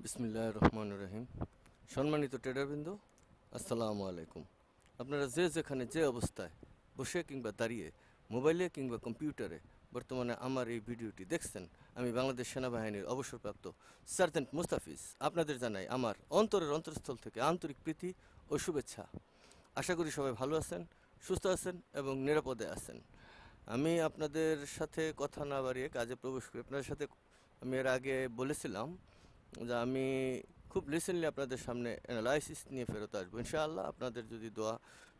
বিসমিল্লাহির রহমানির রহিম। সম্মানিত ট্রেডারবৃন্দ, আসসালামু আলাইকুম। আপনারা যে যেখানে যে অবস্থায় বসে কিংবা দাঁড়িয়ে মোবাইলে কিংবা কম্পিউটারে বর্তমানে আমার এই ভিডিওটি দেখছেন, আমি বাংলাদেশ সেনাবাহিনীর অবসরপ্রাপ্ত সার্জেন্ট মুস্তাফিজ আপনাদের জানাই আমার অন্তরের অন্তঃস্থল থেকে আন্তরিক প্রীতি ও শুভেচ্ছা। আশা করি সবাই ভালো আছেন, সুস্থ আছেন এবং নিরাপদে আছেন। আমি আপনাদের সাথে কথা না বাড়িয়ে কাজে প্রবেশ করি। আপনাদের সাথে আমি এর আগে বলেছিলাম যে আমি খুব রিসেন্টলি আপনাদের সামনে অ্যানালাইসিস নিয়ে ফেরত আসবো ইনশাআল্লাহ। আপনাদের যদি দোয়া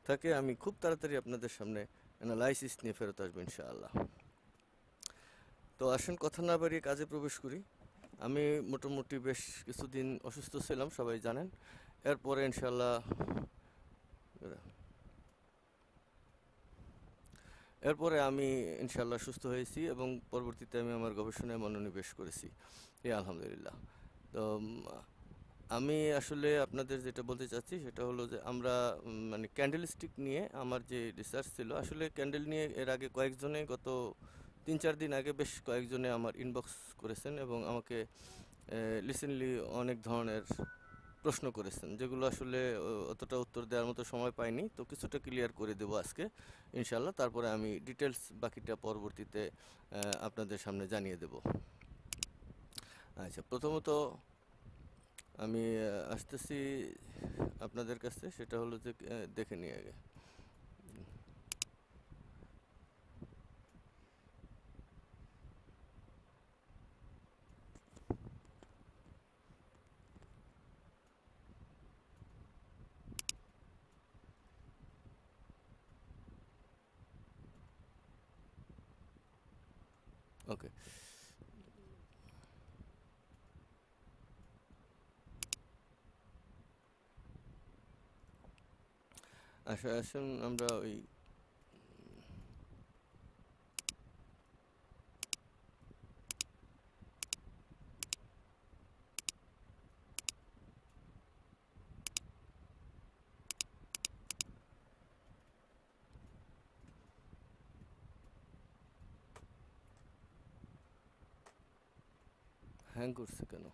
থাকে আমি খুব তাড়াতাড়ি আপনাদের সামনে অ্যানালাইসিস নিয়ে ফেরত আসবো ইনশাআল্লাহ। তো আসেন কথা না বাড়িয়ে কাজে প্রবেশ করি। আমি মোটামুটি বেশ কিছুদিন অসুস্থ ছিলাম, সবাই জানেন। এরপরে আমি ইনশাআল্লাহ সুস্থ হয়েছি এবং পরবর্তীতে আমি আমার গবেষণায় মনোনিবেশ করেছি, এই আলহামদুলিল্লাহ। তো আমি আসলে আপনাদের যেটা বলতে চাচ্ছি সেটা হলো যে আমরা মানে ক্যান্ডেল স্টিক নিয়ে আমার যে রিসার্চ ছিল, আসলে ক্যান্ডেল নিয়ে এর আগে কয়েকজনে গত 3-4 দিন আগে বেশ কয়েকজনে আমার ইনবক্স করেছেন এবং আমাকে রিসেন্টলি অনেক ধরনের প্রশ্ন করেছেন, যেগুলো আসলে অতটা উত্তর দেওয়ার মতো সময় পাইনি। তো কিছুটা ক্লিয়ার করে দেবো আজকে ইনশাল্লাহ, তারপরে আমি ডিটেলস বাকিটা পরবর্তীতে আপনাদের সামনে জানিয়ে দেব। আচ্ছা, প্রথমত আমি আসতেছি আপনাদের কাছে, সেটা হলো যে দেখে নিই আগে। ওকে, আসুন আমরা ওই হ্যাং করছে কেন?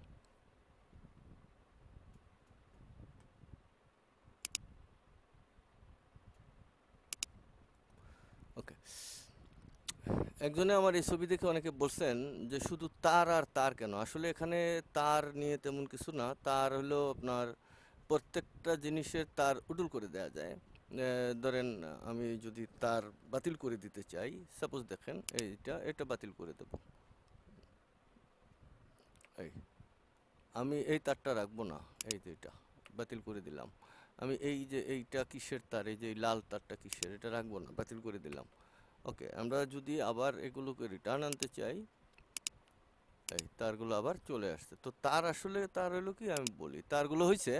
ওকে, একজনে আমার এই ছবি দেখে অনেকে বলছেন যে শুধু তার আর তার কেন। আসলে এখানে তার নিয়ে তেমন কিছু না। তার হলো আপনার প্রত্যেকটা জিনিসের তার উডুল করে দেওয়া যায়। ধরেন আমি যদি তার বাতিল করে দিতে চাই, সাপোজ দেখেন এটা বাতিল করে দেব। এই আমি এই তারটা রাখবো না, এই যে এটা বাতিল করে দিলাম। আমি এই যে এইটা কিসের তার, এই যে এই লাল তারটা কিসের, এটা রাখবো না, বাতিল করে দিলাম। ওকে, আমরা যদি আবার এগুলোকে রিটার্ন আনতে চাই, এই তারগুলো আবার চলে আসছে। তো তার আসলে তার হলো কি, আমি বলি তারগুলো হয়েছে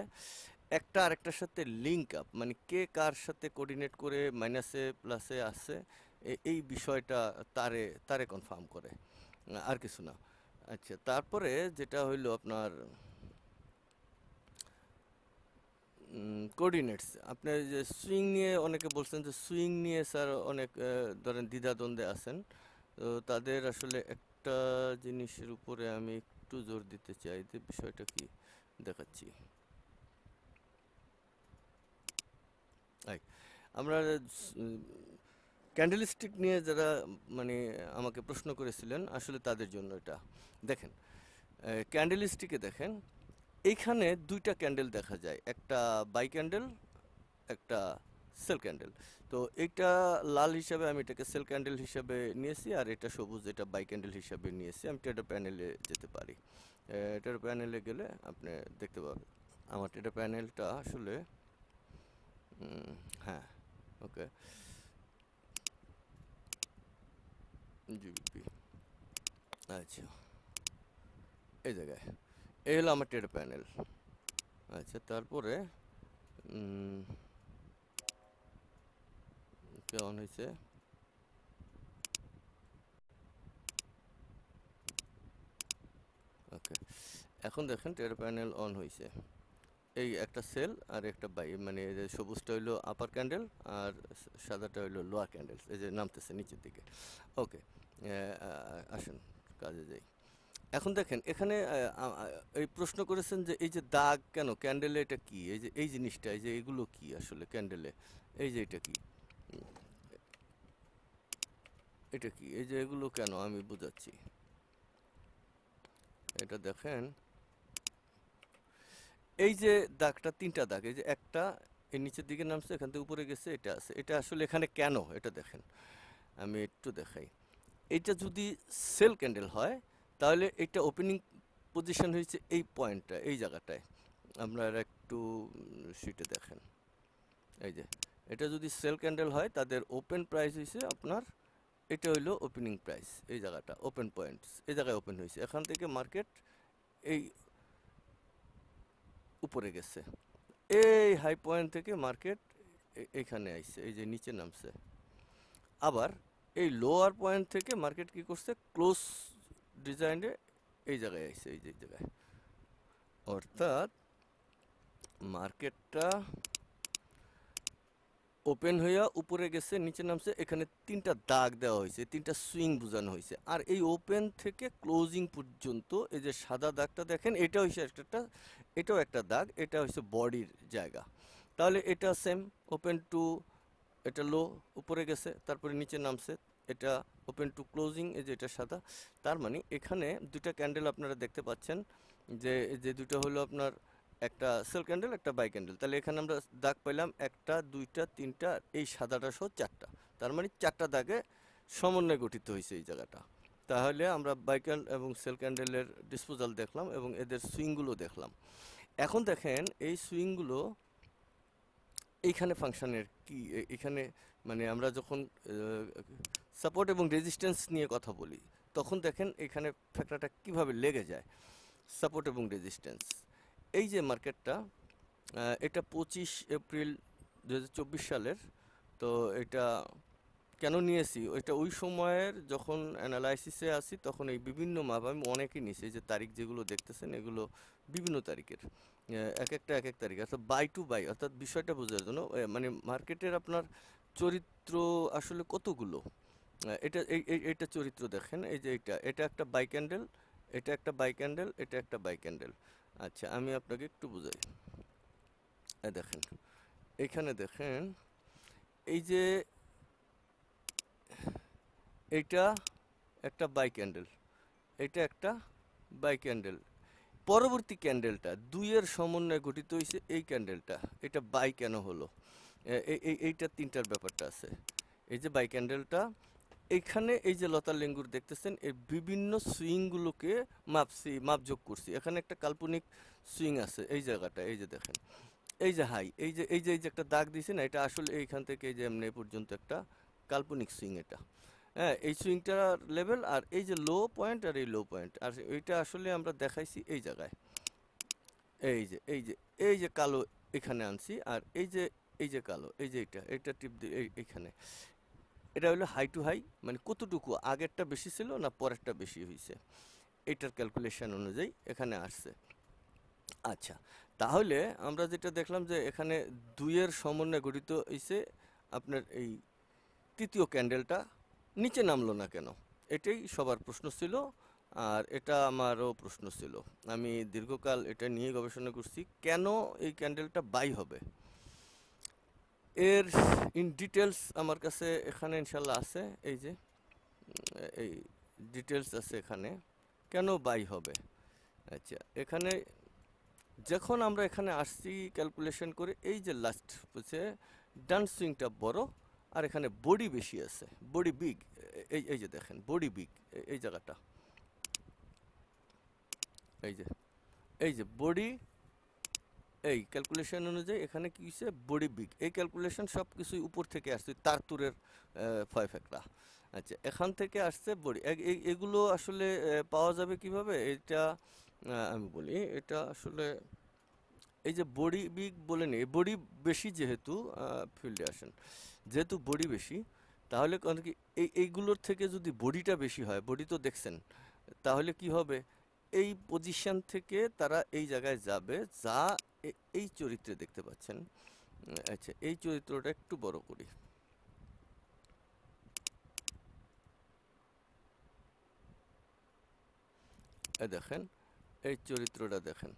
একটা আরেকটার সাথে লিঙ্ক আপ, মানে কে কার সাথে কোঅর্ডিনেট করে মাইনাসে প্লাসে আসছে, এই বিষয়টা তারে তারে কনফার্ম করে, আর কিছু না। আচ্ছা, তারপরে যেটা হইলো আপনার কোঅর্ডিনেটস। আপনার যে সুইং নিয়ে অনেকে বলছেন যে সুইং নিয়ে স্যার অনেক ধরেন দ্বিধাদ্বন্দ্বে আছেন। তো তাদের আসলে একটা জিনিসের উপরে আমি একটু জোর দিতে চাই, যে বিষয়টা কি দেখাচ্ছি। আই আমরা ক্যান্ডেলস্টিক নিয়ে যারা মানে আমাকে প্রশ্ন করেছিলেন, আসলে তাদের জন্য এটা দেখেন। ক্যান্ডেলস্টিকে দেখেন, এইখানে দুইটা ক্যান্ডেল দেখা যায়, একটা বাই ক্যান্ডেল, একটা সেল ক্যান্ডেল। তো এইটা লাল হিসাবে আমি এটাকে সেল ক্যান্ডেল হিসাবে নিয়েছি, আর এটা সবুজ, এটা বাই ক্যান্ডেল হিসাবে নিয়েছি। আমি ট্রেডার প্যানেলে যেতে পারি। ট্রেডার প্যানেলে গেলে আপনি দেখতে পাবেন আমার ট্রেডার প্যানেলটা আসলে হ্যাঁ, ওকে, জিবিপি। আচ্ছা, এই জায়গায় এই হলো আমার ট্রেডার প্যানেল। আচ্ছা, তারপরে কেমন হয়েছে? ওকে, এখন দেখেন ট্রেডার প্যানেল অন হয়েছে। এই একটা সেল আর একটা বাই, মানে এই যে সবুজটা হইলো আপার ক্যান্ডেল আর সাদাটা হইলো লোয়ার ক্যান্ডেল, এই যে নামতেছে নিচের দিকে। ওকে, আসেন কাজে যাই। এখন দেখেন এখানে এই প্রশ্ন করেছেন যে এই যে দাগ কেন ক্যান্ডেলে, এটা কি? এই যে এই জিনিসটা, এই যে এগুলো কি আসলে ক্যান্ডেলে, এই যে এটা কি, এটা কি, এই যে এগুলো কেন, আমি বোঝাচ্ছি। এটা দেখেন, এই যে দাগটা, তিনটা দাগ, এই যে একটা এর নিচের দিকে নামছে, এখান থেকে উপরে গেছে, এটা আছে, এটা আসলে এখানে কেন, এটা দেখেন, আমি একটু দেখাই। এটা যদি সেল ক্যান্ডেল হয় তাহলে এটা ওপেনিং পজিশন হয়েছে এই পয়েন্টটা, এই জায়গাটায়। আপনারা একটু শিটে দেখেন, এই যে এটা যদি সেল ক্যান্ডেল হয় তাদের ওপেন প্রাইস হয়েছে আপনার, এটা হইলো ওপেনিং প্রাইস, এই জায়গাটা ওপেন পয়েন্টস, এই জায়গায় ওপেন হয়েছে, এখান থেকে মার্কেট এই উপরে গেছে, এই হাই পয়েন্ট থেকে মার্কেট এইখানে আইছে, এই যে নিচে নামছে। আবার এই লোয়ার পয়েন্ট থেকে মার্কেট কি করছে, ক্লোজ ডিজাইনে এই জায়গায় আইছে, এই যে এই জায়গায়। অর্থাৎ মার্কেটটা ওপেন হইয়া উপরে গেছে, নিচে নামছে, এখানে তিনটা দাগ দেওয়া হয়েছে, তিনটা সুইং বোঝানো হয়েছে। আর এই ওপেন থেকে ক্লোজিং পর্যন্ত এই যে সাদা দাগটা দেখেন, এটা হচ্ছে একটা, এটাও একটা দাগ, এটা হচ্ছে বডির জায়গা। তাহলে এটা সেম, ওপেন টু, এটা লো, উপরে গেছে, তারপরে নিচে নামছে, এটা ওপেন টু ক্লোজিং, এই যে এটা সাদা। তার মানে এখানে দুইটা ক্যান্ডেল আপনারা দেখতে পাচ্ছেন, যে দুটো হলো আপনার একটা সেল ক্যান্ডেল, একটা বাই ক্যান্ডেল। তাহলে এখানে আমরা দাগ পেলাম একটা, দুইটা, তিনটা, এই সাদাটা সহ চারটা। তার মানে চারটা দাগে সমন্বয় গঠিত হয়েছে এই জায়গাটা। তাহলে আমরা বাই ক্যান্ডেল এবং সেল ক্যান্ডেলের ডিসপোজাল দেখলাম এবং এদের সুইংগুলো দেখলাম। এখন দেখেন এই সুইংগুলো এইখানে ফাংশনের কি, এখানে মানে আমরা যখন সাপোর্ট এবং রেজিস্ট্যান্স নিয়ে কথা বলি তখন দেখেন এখানে ফ্যাক্টরটা কিভাবে লেগে যায়, সাপোর্ট এবং রেজিস্ট্যান্স। এই যে মার্কেটটা, এটা 25 এপ্রিল 2024 সালের। তো এটা কেন নিয়েছি, ওইটা ওই সময়ের যখন অ্যানালাইসিসে আসি তখন এই বিভিন্ন মাপ আমি অনেকই নিয়েছি, যে তারিখ যেগুলো দেখতেছেন এগুলো বিভিন্ন তারিখের, এক এক তারিখ, অর্থাৎ বাই টু বাই, অর্থাৎ বিষয়টা বোঝার জন্য। মানে মার্কেটের আপনার চরিত্র আসলে কতগুলো, এটা এইটা চরিত্র দেখেন, এই যে এটা একটা বাই ক্যান্ডেল, এটা একটা বাই ক্যান্ডেল, এটা একটা বাই ক্যান্ডেল। আচ্ছা আমি আপনাকে একটু বুঝাই, দেখেন এখানে দেখেন, এই যে এইটা একটা বাই ক্যান্ডেল, এটা একটা বাই ক্যান্ডেল, পরবর্তী ক্যান্ডেলটা দুইয়ের সমন্বয়ে গঠিত হয়েছে এই ক্যান্ডেলটা, এটা বাই কেন হলো, এইটা তিনটার ব্যাপারটা আছে। এই যে বাই ক্যান্ডেলটা, এইখানে এই যে লতা লেঙ্গুর দেখতেছেন, এই বিভিন্ন সুইংগুলোকে মাপছি, মাপযোগ করছি, এখানে একটা কাল্পনিক সুইং আছে এই জায়গাটা, এই যে দেখেন, এই যে হাই, এই যে একটা দাগ দিয়েছে না, এটা আসলে এইখান থেকে এই যে এমনি পর্যন্ত একটা কাল্পনিক সুইং এটা। হ্যাঁ, এই সুইংটার লেভেল, আর এই যে লো পয়েন্ট আর এই লো পয়েন্ট, আর এইটা আসলে আমরা দেখাইছি এই জায়গায়, এই যে কালো এখানে আনছি, আর এই যে কালো, এই যে এটা টিপ দিয়ে এইখানে, এটা হলো হাই টু হাই, মানে কতটুকু আগেরটা বেশি ছিল না পরেরটা বেশি হয়েছে, এটার ক্যালকুলেশন অনুযায়ী এখানে আসছে। আচ্ছা, তাহলে আমরা যেটা দেখলাম যে এখানে দুইয়ের সমন্বয়ে গঠিত হয়েছে আপনার এই তৃতীয় ক্যান্ডেলটা, নিচে নামলো না কেন, এটাই সবার প্রশ্ন ছিল। আর এটা আমারও প্রশ্ন ছিল, আমি দীর্ঘকাল এটা নিয়ে গবেষণা করছি, কেন এই ক্যান্ডেলটা বাই হবে। এর ইন ডিটেলস আমার কাছে এখানে ইনশাল্লাহ আছে, এই যে এই ডিটেলস আছে এখানে, কেন বাই হবে। আচ্ছা, এখানে যখন আমরা এখানে আসছি ক্যালকুলেশন করে, এই যে লাস্ট হচ্ছে ডান সুইংটা বড়, আর এখানে বডি বেশি আছে, বডি বিগ, এই যে দেখেন বডি বিগ, এই জায়গাটা, এই যে বডি, এই ক্যালকুলেশন অনুযায়ী এখানে কি হচ্ছে, বডি বিগ, এই ক্যালকুলেশন সব কিছুই উপর থেকে আসছে, তারতুরের ফয় ফ্যাকরা। আচ্ছা, এখান থেকে আসছে বডি, এগুলো আসলে পাওয়া যাবে কিভাবে, এটা আমি বলি, এটা আসলে এই যে বডি বিগ বলে নেই, বডি বেশি যেহেতু, ফিল্ডে আসেন, যেহেতু বডি বেশি, তাহলে কি এইগুলোর থেকে যদি বডিটা বেশি হয়, বডি তো দেখছেন, তাহলে কি হবে, এই পজিশন থেকে তারা এই জায়গায় যাবে, যা এই চরিত্রে দেখতে পাচ্ছেন। আচ্ছা, এই চরিত্রটা একটু বড় করি, দেখেন এই চরিত্রটা দেখেন,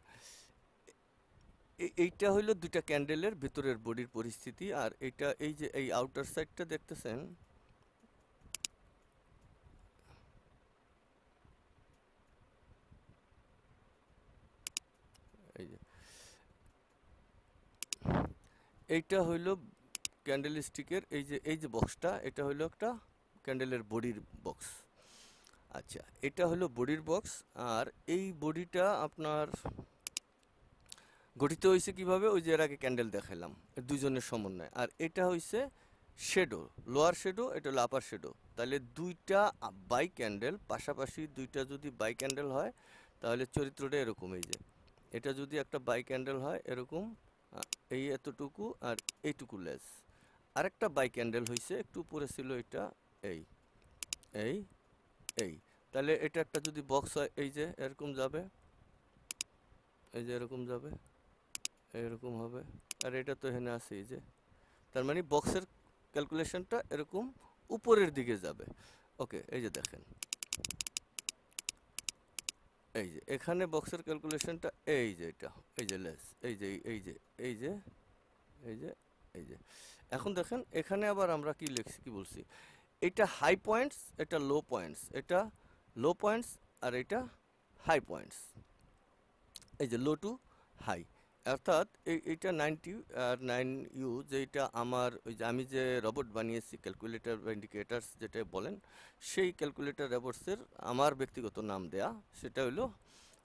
এইটা হইলো দুইটা ক্যান্ডেলের ভিতরের বডির পরিস্থিতি। আর এইটা এই যে এই আউটার সাইডটা দেখতেছেন, এই যে এইটা হইলো ক্যান্ডেল স্টিকের এই যে বক্সটা, এটা হইলো একটা ক্যান্ডেলের বডির বক্স। আচ্ছা, এটা হলো বডির বক্স। আর এই বডিটা আপনার গঠিত হয়েছে কিভাবে, ওই যে এর আগে ক্যান্ডেল দেখালাম, দুইজনের সমন্বয়। আর এটা হইছে শেডো, লোয়ার শেডো, এটা হলো আপার শেডো। তাহলে দুইটা বাই ক্যান্ডেল পাশাপাশি, দুইটা যদি বাই ক্যান্ডেল হয় তাহলে চরিত্রটা এরকম। এই যে এটা যদি একটা বাই ক্যান্ডেল হয় এরকম, এই এতটুকু আর এইটুকু লেস। আরেকটা বাই ক্যান্ডেল হয়েছে একটু উপরে ছিল, এটা এই এই এই। তাহলে এটা একটা যদি বক্স হয়, এই যে এরকম যাবে, এই যে এরকম যাবে, এরকম হবে। আর এটা তো এখানে আছে, এই যে, তার মানে বক্সের ক্যালকুলেশনটা এরকম উপরের দিকে যাবে। ওকে, এই যে দেখেন, এই যে এখানে বক্সের ক্যালকুলেশনটা এই যে এটা, এই যে লেস, এই যে এই যে এই যে এই যে এই যে। এখন দেখেন এখানে আবার আমরা কি লিখছি, কি বলছি, এটা হাই পয়েন্টস, এটা লো পয়েন্টস, এটা লো পয়েন্টস আর এটা হাই পয়েন্টস। এই যে লো টু হাই, অর্থাৎ এইটা 90 আর 9U, যেটা আমার ওই যে আমি যে রোবট বানিয়েছি ক্যালকুলেটর বা ইন্ডিকেটার্স যেটা বলেন, সেই ক্যালকুলেটর রোবটসের আমার ব্যক্তিগত নাম দেয়া, সেটা হলো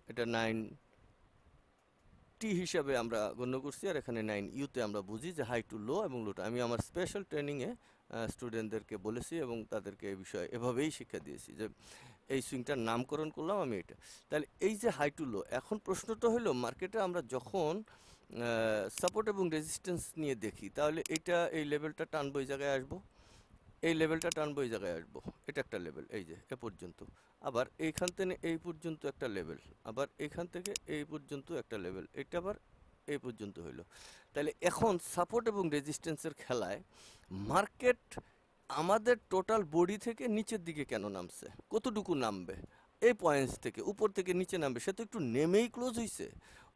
এটা 9T হিসাবে আমরা গণ্য করছি। আর এখানে 9Uতে আমরা বুঝি যে হাই টু লো এবং লোটা। আমি আমার স্পেশাল ট্রেনিংয়ে স্টুডেন্টদেরকে বলেছি এবং তাদেরকে এই বিষয়ে এভাবেই শিক্ষা দিয়েছি যে এই সুইংটার নামকরণ করলাম আমি এটা। তাহলে এই যে হাই টু লো, এখন প্রশ্নটা হলো মার্কেটে আমরা যখন সাপোর্ট এবং রেজিস্ট্যান্স নিয়ে দেখি, তাহলে এটা এই লেভেলটা টানবো, এই জায়গায় আসবো, এই লেভেলটা টানবো, এই জায়গায় আসবো, এটা একটা লেভেল, এই যে এ পর্যন্ত। আবার এইখান থেকে এই পর্যন্ত একটা লেভেল, আবার এইখান থেকে এই পর্যন্ত একটা লেভেল, এটা আবার এই পর্যন্ত হইলো। তাহলে এখন সাপোর্ট এবং রেজিস্ট্যান্সের খেলায় মার্কেট আমাদের টোটাল বডি থেকে নিচের দিকে কেন নামছে, কতটুকু নামবে, এই পয়েন্টস থেকে উপর থেকে নিচে নামবে, সে তো একটু নেমেই ক্লোজ হয়েছে।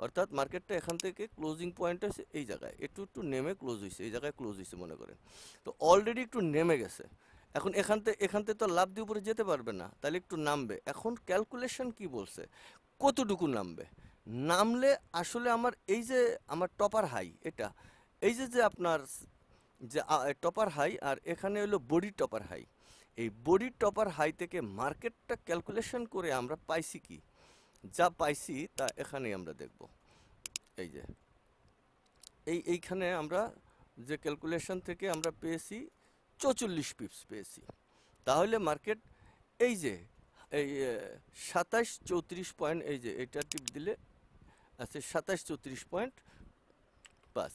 অর্থাৎ মার্কেটটা এখান থেকে ক্লোজিং পয়েন্ট হয়েছে এই জায়গায়, একটু একটু নেমে ক্লোজ হয়েছে, এই জায়গায় ক্লোজ হয়েছে মনে করেন, তো অলরেডি একটু নেমে গেছে। এখন এখান থেকে তো লাভ দিয়ে উপরে যেতে পারবে না, তাহলে একটু নামবে। এখন ক্যালকুলেশন কি বলছে, কতটুকু নামবে, নামলে আসলে আমার এই যে আমার টপার হাই, এটা এই যে আপনার যে টপার হাই, আর এখানে হলো বডি টপার হাই। এই বডি টপার হাই থেকে মার্কেটটা ক্যালকুলেশন করে আমরা পাইছি কি, যা পাইছি তা এখানেই আমরা দেখব। এই যে এইখানে আমরা যে ক্যালকুলেশন থেকে আমরা পেয়েছি 44 পিপস পেয়েছি। তাহলে মার্কেট এই যে এই 27-34 পয়েন্ট, এই যে এটা টিপ দিলে আছে 27-34 পয়েন্ট পাস,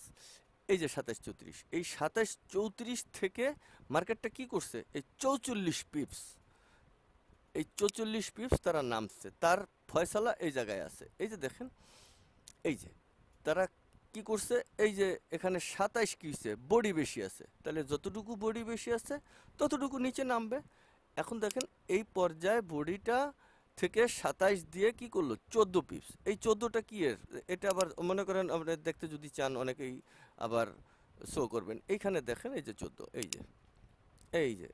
এই যে 27-34, এই 27-34 থেকে মার্কেটটা কি করছে, এই 44 পিপস, এই 44 পিপস তারা নামছে, তার ফয়সালা এই জায়গায় আছে। এই যে দেখেন, এই যে তারা কি করছে, এই যে এখানে 27 কি হচ্ছে, বডি বেশি আছে, তাহলে যতটুকু বডি বেশি আছে ততটুকু নিচে নামবে। এখন দেখেন এই পর্যায়ে বডিটা থেকে 27 দিয়ে কি করলো 14 পিপস, এই 14টা কি এর, এটা আবার মনে করেন আপনি দেখতে যদি চান অনেকেই আবার শো করবেন, এইখানে দেখেন এই যে 14, এই যে এই যে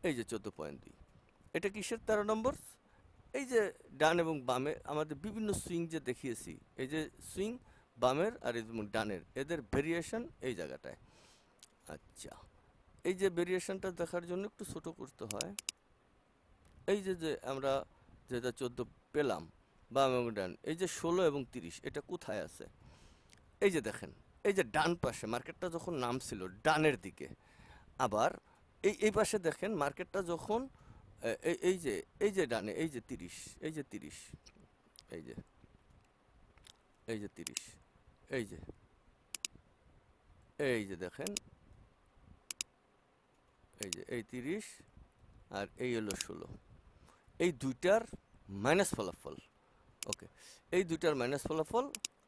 এই যে 14.2, এটা কিসের 13 নম্বর, এই যে ডান এবং বামে আমাদের বিভিন্ন সুইং যে দেখিয়েছি, এই যে সুইং বামের আর এই ডানের, এদের ভেরিয়েশন এই জায়গাটায়। আচ্ছা, এই যে ভেরিয়েশনটা দেখার জন্য একটু ছোট করতে হয়, এই যে আমরা যেটা 14 পেলাম বাম এবং ডান, এই যে 16 এবং 30 এটা কোথায় আছে, এই যে দেখেন, এই যে ডান পাশে মার্কেটটা যখন নামছিল ডানের দিকে, আবার এই পাশে দেখেন মার্কেটটা যখন এই যে ডানে, এই যে 30, এই যে 30, এই যে 30, এই যে দেখেন, এই 30 আর এই হলো 16, এই দুইটার মাইনাস ফলাফল। ওকে, এই দুইটার মাইনাস ফলাফল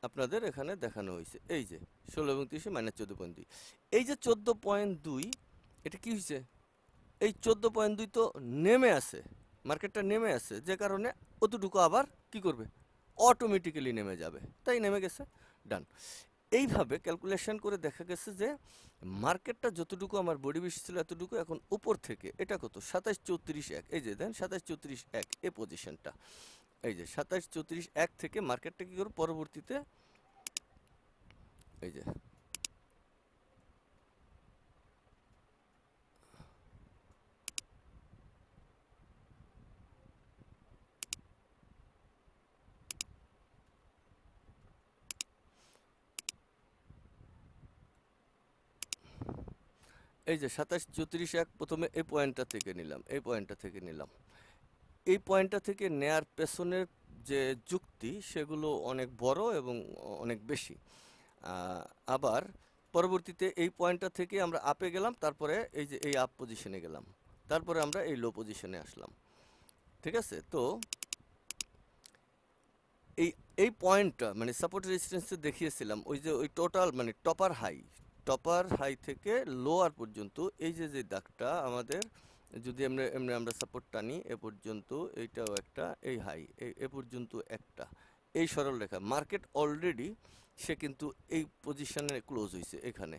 আপনাদের এখানে দেখানো হয়েছে, এই যে 16 এবং 30 মাইনাস 14.2, এই যে 14.2, এটা কি হয়েছে, এই 14.2 তো নেমে আছে, মার্কেটটা নেমে আছে, যে কারণে অতটুকু আবার কি করবে, অটোমেটিক্যালি নেমে যাবে, তাই নেমে গেছে, ডান। এইভাবে ক্যালকুলেশন করে দেখা গেছে যে মার্কেটটা যতটুকু আমার বডি বেশি ছিল এতটুকু এখন উপর থেকে এটা কত 2734.1, এই যে দেন 2734.1 এই পজিশনটা, এই যে 2734.1 থেকে মার্কেটটা কি করে পরবর্তীতে এই যে এই যে 2734.1 প্রথমে এই পয়েন্টটা থেকে নিলাম, এই পয়েন্টটা থেকে নিলাম, এই পয়েন্টটা থেকে নেয়ার পেছনের যে যুক্তি সেগুলো অনেক বড় এবং অনেক বেশি। আবার পরবর্তীতে এই পয়েন্টটা থেকে আমরা আপে গেলাম, তারপরে এই যে এই আপ পজিশনে গেলাম, তারপরে আমরা এই লো পজিশনে আসলাম, ঠিক আছে। তো এই এই পয়েন্টটা মানে সাপোর্ট রেজিস্ট্যান্সে দেখিয়েছিলাম ওই যে ওই টোটাল মানে টপার হাই থেকে লোয়ার পর্যন্ত এই যে যে দাগটা আমাদের, যদি আমরা এমনি আমরা সাপোর্ট টানি এ পর্যন্ত, এইটাও একটা, এই হাই এ পর্যন্ত একটা, এই সরল রেখা মার্কেট অলরেডি সে কিন্তু এই পজিশনে ক্লোজ হয়েছে এখানে,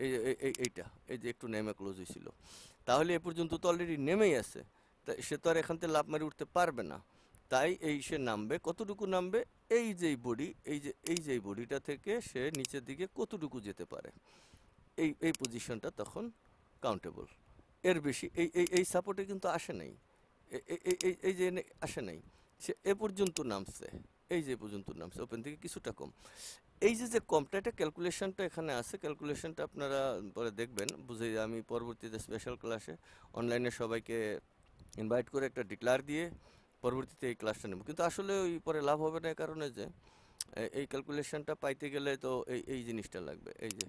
এই এইটা এই যে একটু নেমে ক্লোজ হয়েছিল, তাহলে এ পর্যন্ত তো অলরেডি নেমেই আছে, তা সে তো আর এখান থেকে লাভ মারি উঠতে পারবে না, তাই এই সে নামবে, কতটুকু নামবে, এই যে বডি, এই যে বডিটা থেকে সে নিচের দিকে কতটুকু যেতে পারে, এই পজিশনটা তখন কাউন্টেবল। এর বেশি এই সাপোর্টে কিন্তু আসে নাই, এই যে আসে নাই, সে এ পর্যন্ত নামছে, এই যে পর্যন্ত নামছে ওপেন থেকে কিছুটা কম, এই যে যে কমটা এটা ক্যালকুলেশনটা এখানে আছে, ক্যালকুলেশনটা আপনারা পরে দেখবেন বুঝে, আমি পরবর্তীতে স্পেশাল ক্লাসে অনলাইনে সবাইকে ইনভাইট করে একটা ডিক্লার দিয়ে পরবর্তীতে এই ক্লাসটা নেব, কিন্তু আসলে ওই পরে লাভ হবে না, এই কারণে যে এই ক্যালকুলেশনটা পাইতে গেলে তো এই জিনিসটা লাগবে, এই যে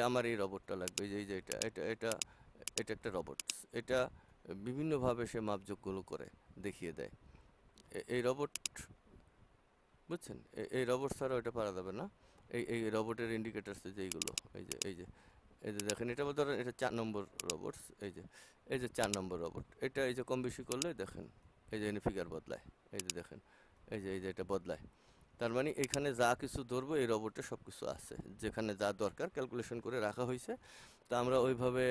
আমার এই রবটটা লাগবে, এই যে এটা এটা এটা এটা একটা রবট, এটা বিভিন্নভাবে সে মাপযোগগুলো করে দেখিয়ে দেয়, এই রবট বুঝছেন, এই রবট ছাড়া ওটা পারা যাবে না, এই রবটের ইন্ডিকেটার্স যে এইগুলো, এই যে দেখেন, এটা ধরেন এটা 4 নম্বর রবটস, এই যে 4 নম্বর রবট, এটা এই যে কম বেশি করলে দেখেন এই যে ফিগার বদলায়, এই যে দেখেন এই যে এটা বদলায়, তার মানে এখানে যা কিছু ধরবো এই রবটে সব কিছু আছে, যেখানে যা দরকার ক্যালকুলেশন করে রাখা হয়েছে, তা আমরা ওইভাবে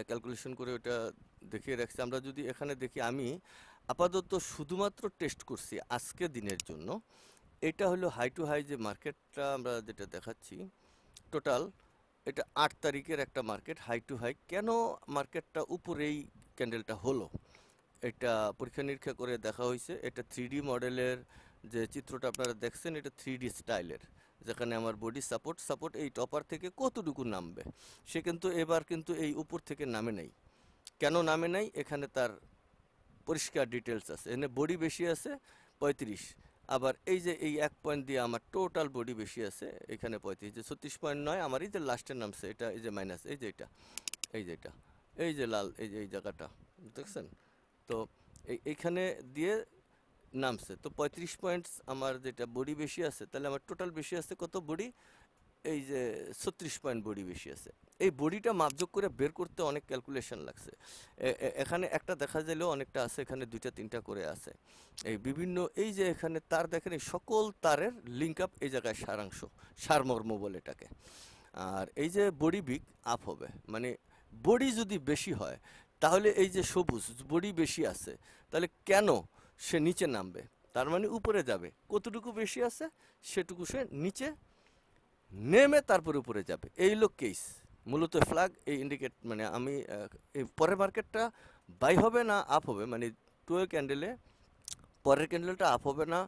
ক্যালকুলেশন করে ওটা দেখিয়ে রাখছি। আমরা যদি এখানে দেখি, আমি আপাতত শুধুমাত্র টেস্ট করছি আজকে দিনের জন্য, এটা হলো হাই টু হাই যে মার্কেটটা আমরা যেটা দেখাচ্ছি টোটাল, এটা 8 তারিখের একটা মার্কেট হাই টু হাই, কেন মার্কেটটা উপরেই ক্যান্ডেলটা হলো এটা পরীক্ষা নিরীক্ষা করে দেখা হয়েছে, এটা 3D মডেলের যে চিত্রটা আপনারা দেখছেন এটা 3D স্টাইলের, যেখানে আমার বডি সাপোর্ট এই টপার থেকে কতটুকু নামবে, সে কিন্তু এবার কিন্তু এই উপর থেকে নামে নাই, কেন নামে নাই এখানে তার পরিষ্কার ডিটেলস আছে, এখানে বডি বেশি আছে 35, আবার এই যে এই 1 পয়েন্ট দিয়ে আমার টোটাল বডি বেশি আছে এখানে 35, যে 36.9 আমার এই যে লাস্টের নামছে এটা, এই যে মাইনাস, এই যে এটা এই যে লাল এই জায়গাটা দেখছেন, তো এইখানে দিয়ে নামছে, তো 35 পয়েন্টস আমার যেটা বডি বেশি আছে, তাহলে আমার টোটাল বেশি আছে কত বডি, এই যে 36 পয়েন্ট বডি বেশি আছে, এই বডিটা মাপযোগ করে বের করতে অনেক ক্যালকুলেশন লাগছে, এখানে একটা দেখা যাইলেও অনেকটা আছে, এখানে 2টা 3টা করে আছে, এই বিভিন্ন এই যে এখানে তার দেখেন এই সকল তারের লিঙ্ক আপ এই জায়গায় সারাংশ, সারমর্ম বলে এটাকে, আর এই যে বডি বিগ আপ হবে, মানে বডি যদি বেশি হয় তাহলে এই যে সবুজ বডি বেশি আছে, তাহলে কেন সে নিচে নামবে, তার মানে উপরে যাবে, কতটুকু বেশি আছে সেটুকু সে নিচে নেমে তারপরে উপরে যাবে, এই হলো কেস মূলত ফ্ল্যাগ, এই ইন্ডিকেট মানে আমি এই পরের মার্কেটটা বাই হবে না আপ হবে, মানে 12 ক্যান্ডেলে পরের ক্যান্ডেলটা আপ হবে না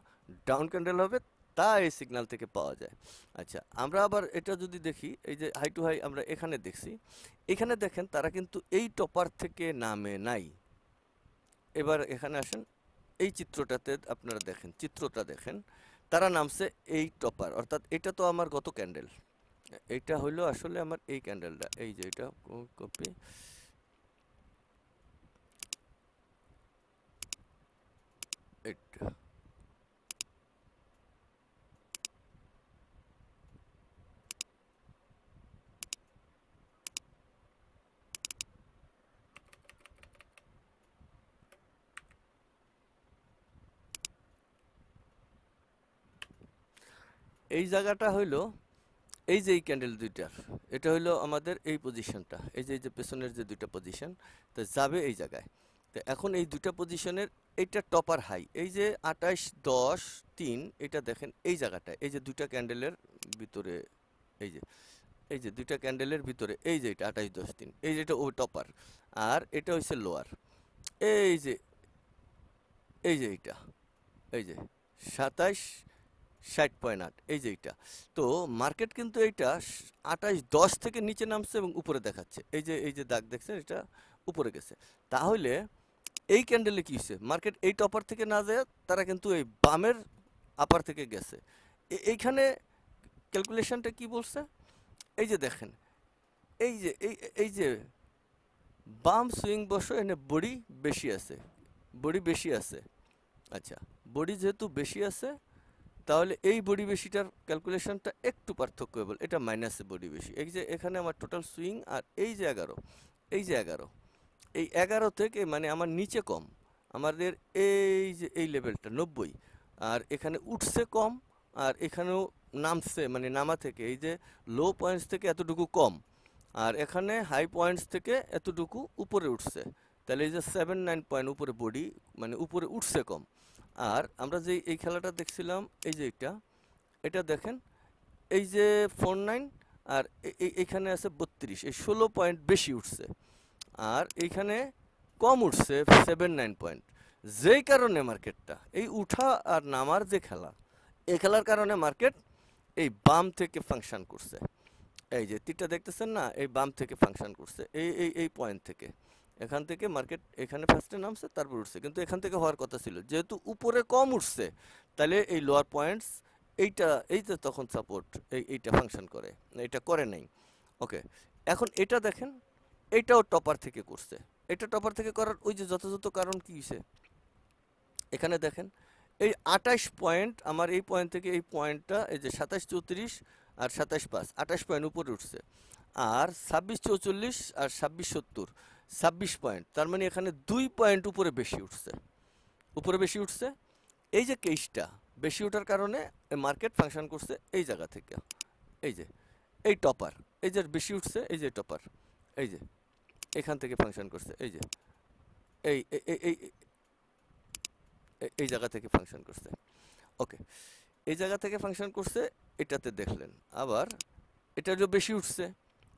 ডাউন ক্যান্ডেল হবে, তা এই সিগন্যাল থেকে পাওয়া যায়। আচ্ছা, আমরা আবার এটা যদি দেখি, এই যে হাই টু হাই আমরা এখানে দেখছি, এখানে দেখেন তারা কিন্তু এই টপার থেকে নামে নাই, এবার এখানে আসেন, এই চিত্রটাতে আপনারা দেখেন, চিত্রটা দেখেন, তারা নামছে এই টপার, অর্থাৎ এটা তো আমার গত ক্যান্ডেল, এইটা হলো আসলে আমার এই ক্যান্ডেলটা, এই যে এটা কপি, এটা এই জায়গাটা হইলো এই যে এই ক্যান্ডেল দুইটার, এটা হইলো আমাদের এই পজিশনটা, এই যে পেছনের যে দুইটা পজিশন, তো যাবে এই জায়গায়। তো এখন এই দুইটা পজিশনের এইটা টপার হাই, এই যে 28-10-3, এটা দেখেন এই জায়গাটায়, এই যে দুইটা ক্যান্ডেলের ভিতরে, এই যে দুইটা ক্যান্ডেলের ভিতরে, এই যে এটা 28-10-3, এই যেটা ও টপার, আর এটা হচ্ছে লোয়ার। এই যে এইটা, এই যে 27-60.8, এই যে এইটা। তো মার্কেট কিন্তু এইটা 28-10 থেকে নিচে নামছে এবং উপরে দেখাচ্ছে, এই যে দাগ দেখছেন, এটা উপরে গেছে। তাহলে এই ক্যান্ডেলে কি হচ্ছে, মার্কেট এই টপার থেকে না যায়, তারা কিন্তু এই বামের আপার থেকে গেছে। এইখানে ক্যালকুলেশনটা কি বলছে, এই যে দেখেন, এই যে বাম সুইং বসো, এনে বডি বেশি আছে, বডি বেশি আছে। আচ্ছা, বডি যেহেতু বেশি আছে, তাহলে এই বডি বেশিটার ক্যালকুলেশনটা একটু পার্থক্যবল, এটা মাইনাসে বডি বেশি। এই যে এখানে আমার টোটাল সুইং, আর এই যে 11, এই 11 থেকে মানে আমার নিচে কম, আমাদের এই যে এই লেভেলটা 90, আর এখানে উঠছে কম, আর এখানেও নামছে, মানে নামা থেকে এই যে লো পয়েন্টস থেকে এতটুকু কম, আর এখানে হাই পয়েন্টস থেকে এতটুকু উপরে উঠছে। তাহলে এই যে 7-9 পয়েন্ট উপরে বডি, মানে উপরে উঠছে কম। আর আমরা যে এই খেলাটা দেখছিলাম, এই যে এটা দেখেন, এই যে 49, আর এইখানে আছে 32, এই 16 পয়েন্ট বেশি উঠছে, আর এইখানে কম উঠছে 7-9 পয়েন্ট। যেই কারণে মার্কেটটা এই উঠা আর নামার যে খেলা, এই খেলার কারণে মার্কেট এই বাম থেকে ফাংশন করছে। এই যে তীরটা দেখতেছেন না, এই বাম থেকে ফাংশন করছে, এই পয়েন্ট থেকে, এখান থেকে মার্কেট এখানে ফার্স্টে নামছে, তারপর উঠছে, কিন্তু এখান থেকে হওয়ার কথা ছিল, যেহেতু উপরে কম উঠছে, তাহলে এই লোয়ার পয়েন্টস এইটা তখন সাপোর্ট, এইটা ফাংশন করে, এটা করে নাই। ওকে, এখন এটা দেখেন, এইটাও টপার থেকে করছে। এটা টপার থেকে করার ওই যে যথাযথ কারণ কি হয়েছে, এখানে দেখেন, এই 28 পয়েন্ট, আমার এই পয়েন্ট থেকে এই পয়েন্টটা, এই যে 27-34 আর 27-5, 28 পয়েন্ট উপরে উঠছে, আর 26-44 আর 26-70, 26 পয়েন্ট, তার মানে এখানে 2 পয়েন্ট উপরে বেশি উঠছে। এই যে কেসটা বেশি ওঠার কারণে মার্কেট ফাংশন করছে এই জায়গা থেকে, এই যে এই টপার, এই যে বেশি উঠছে, এই যে টপার, এই যে এখান থেকে ফাংশন করছে, এই যে এই এই এই এই জায়গা থেকে ফাংশন করছে। ওকে, এই জায়গা থেকে ফাংশন করছে, এটাতে দেখলেন। আবার এটা যে বেশি উঠছে,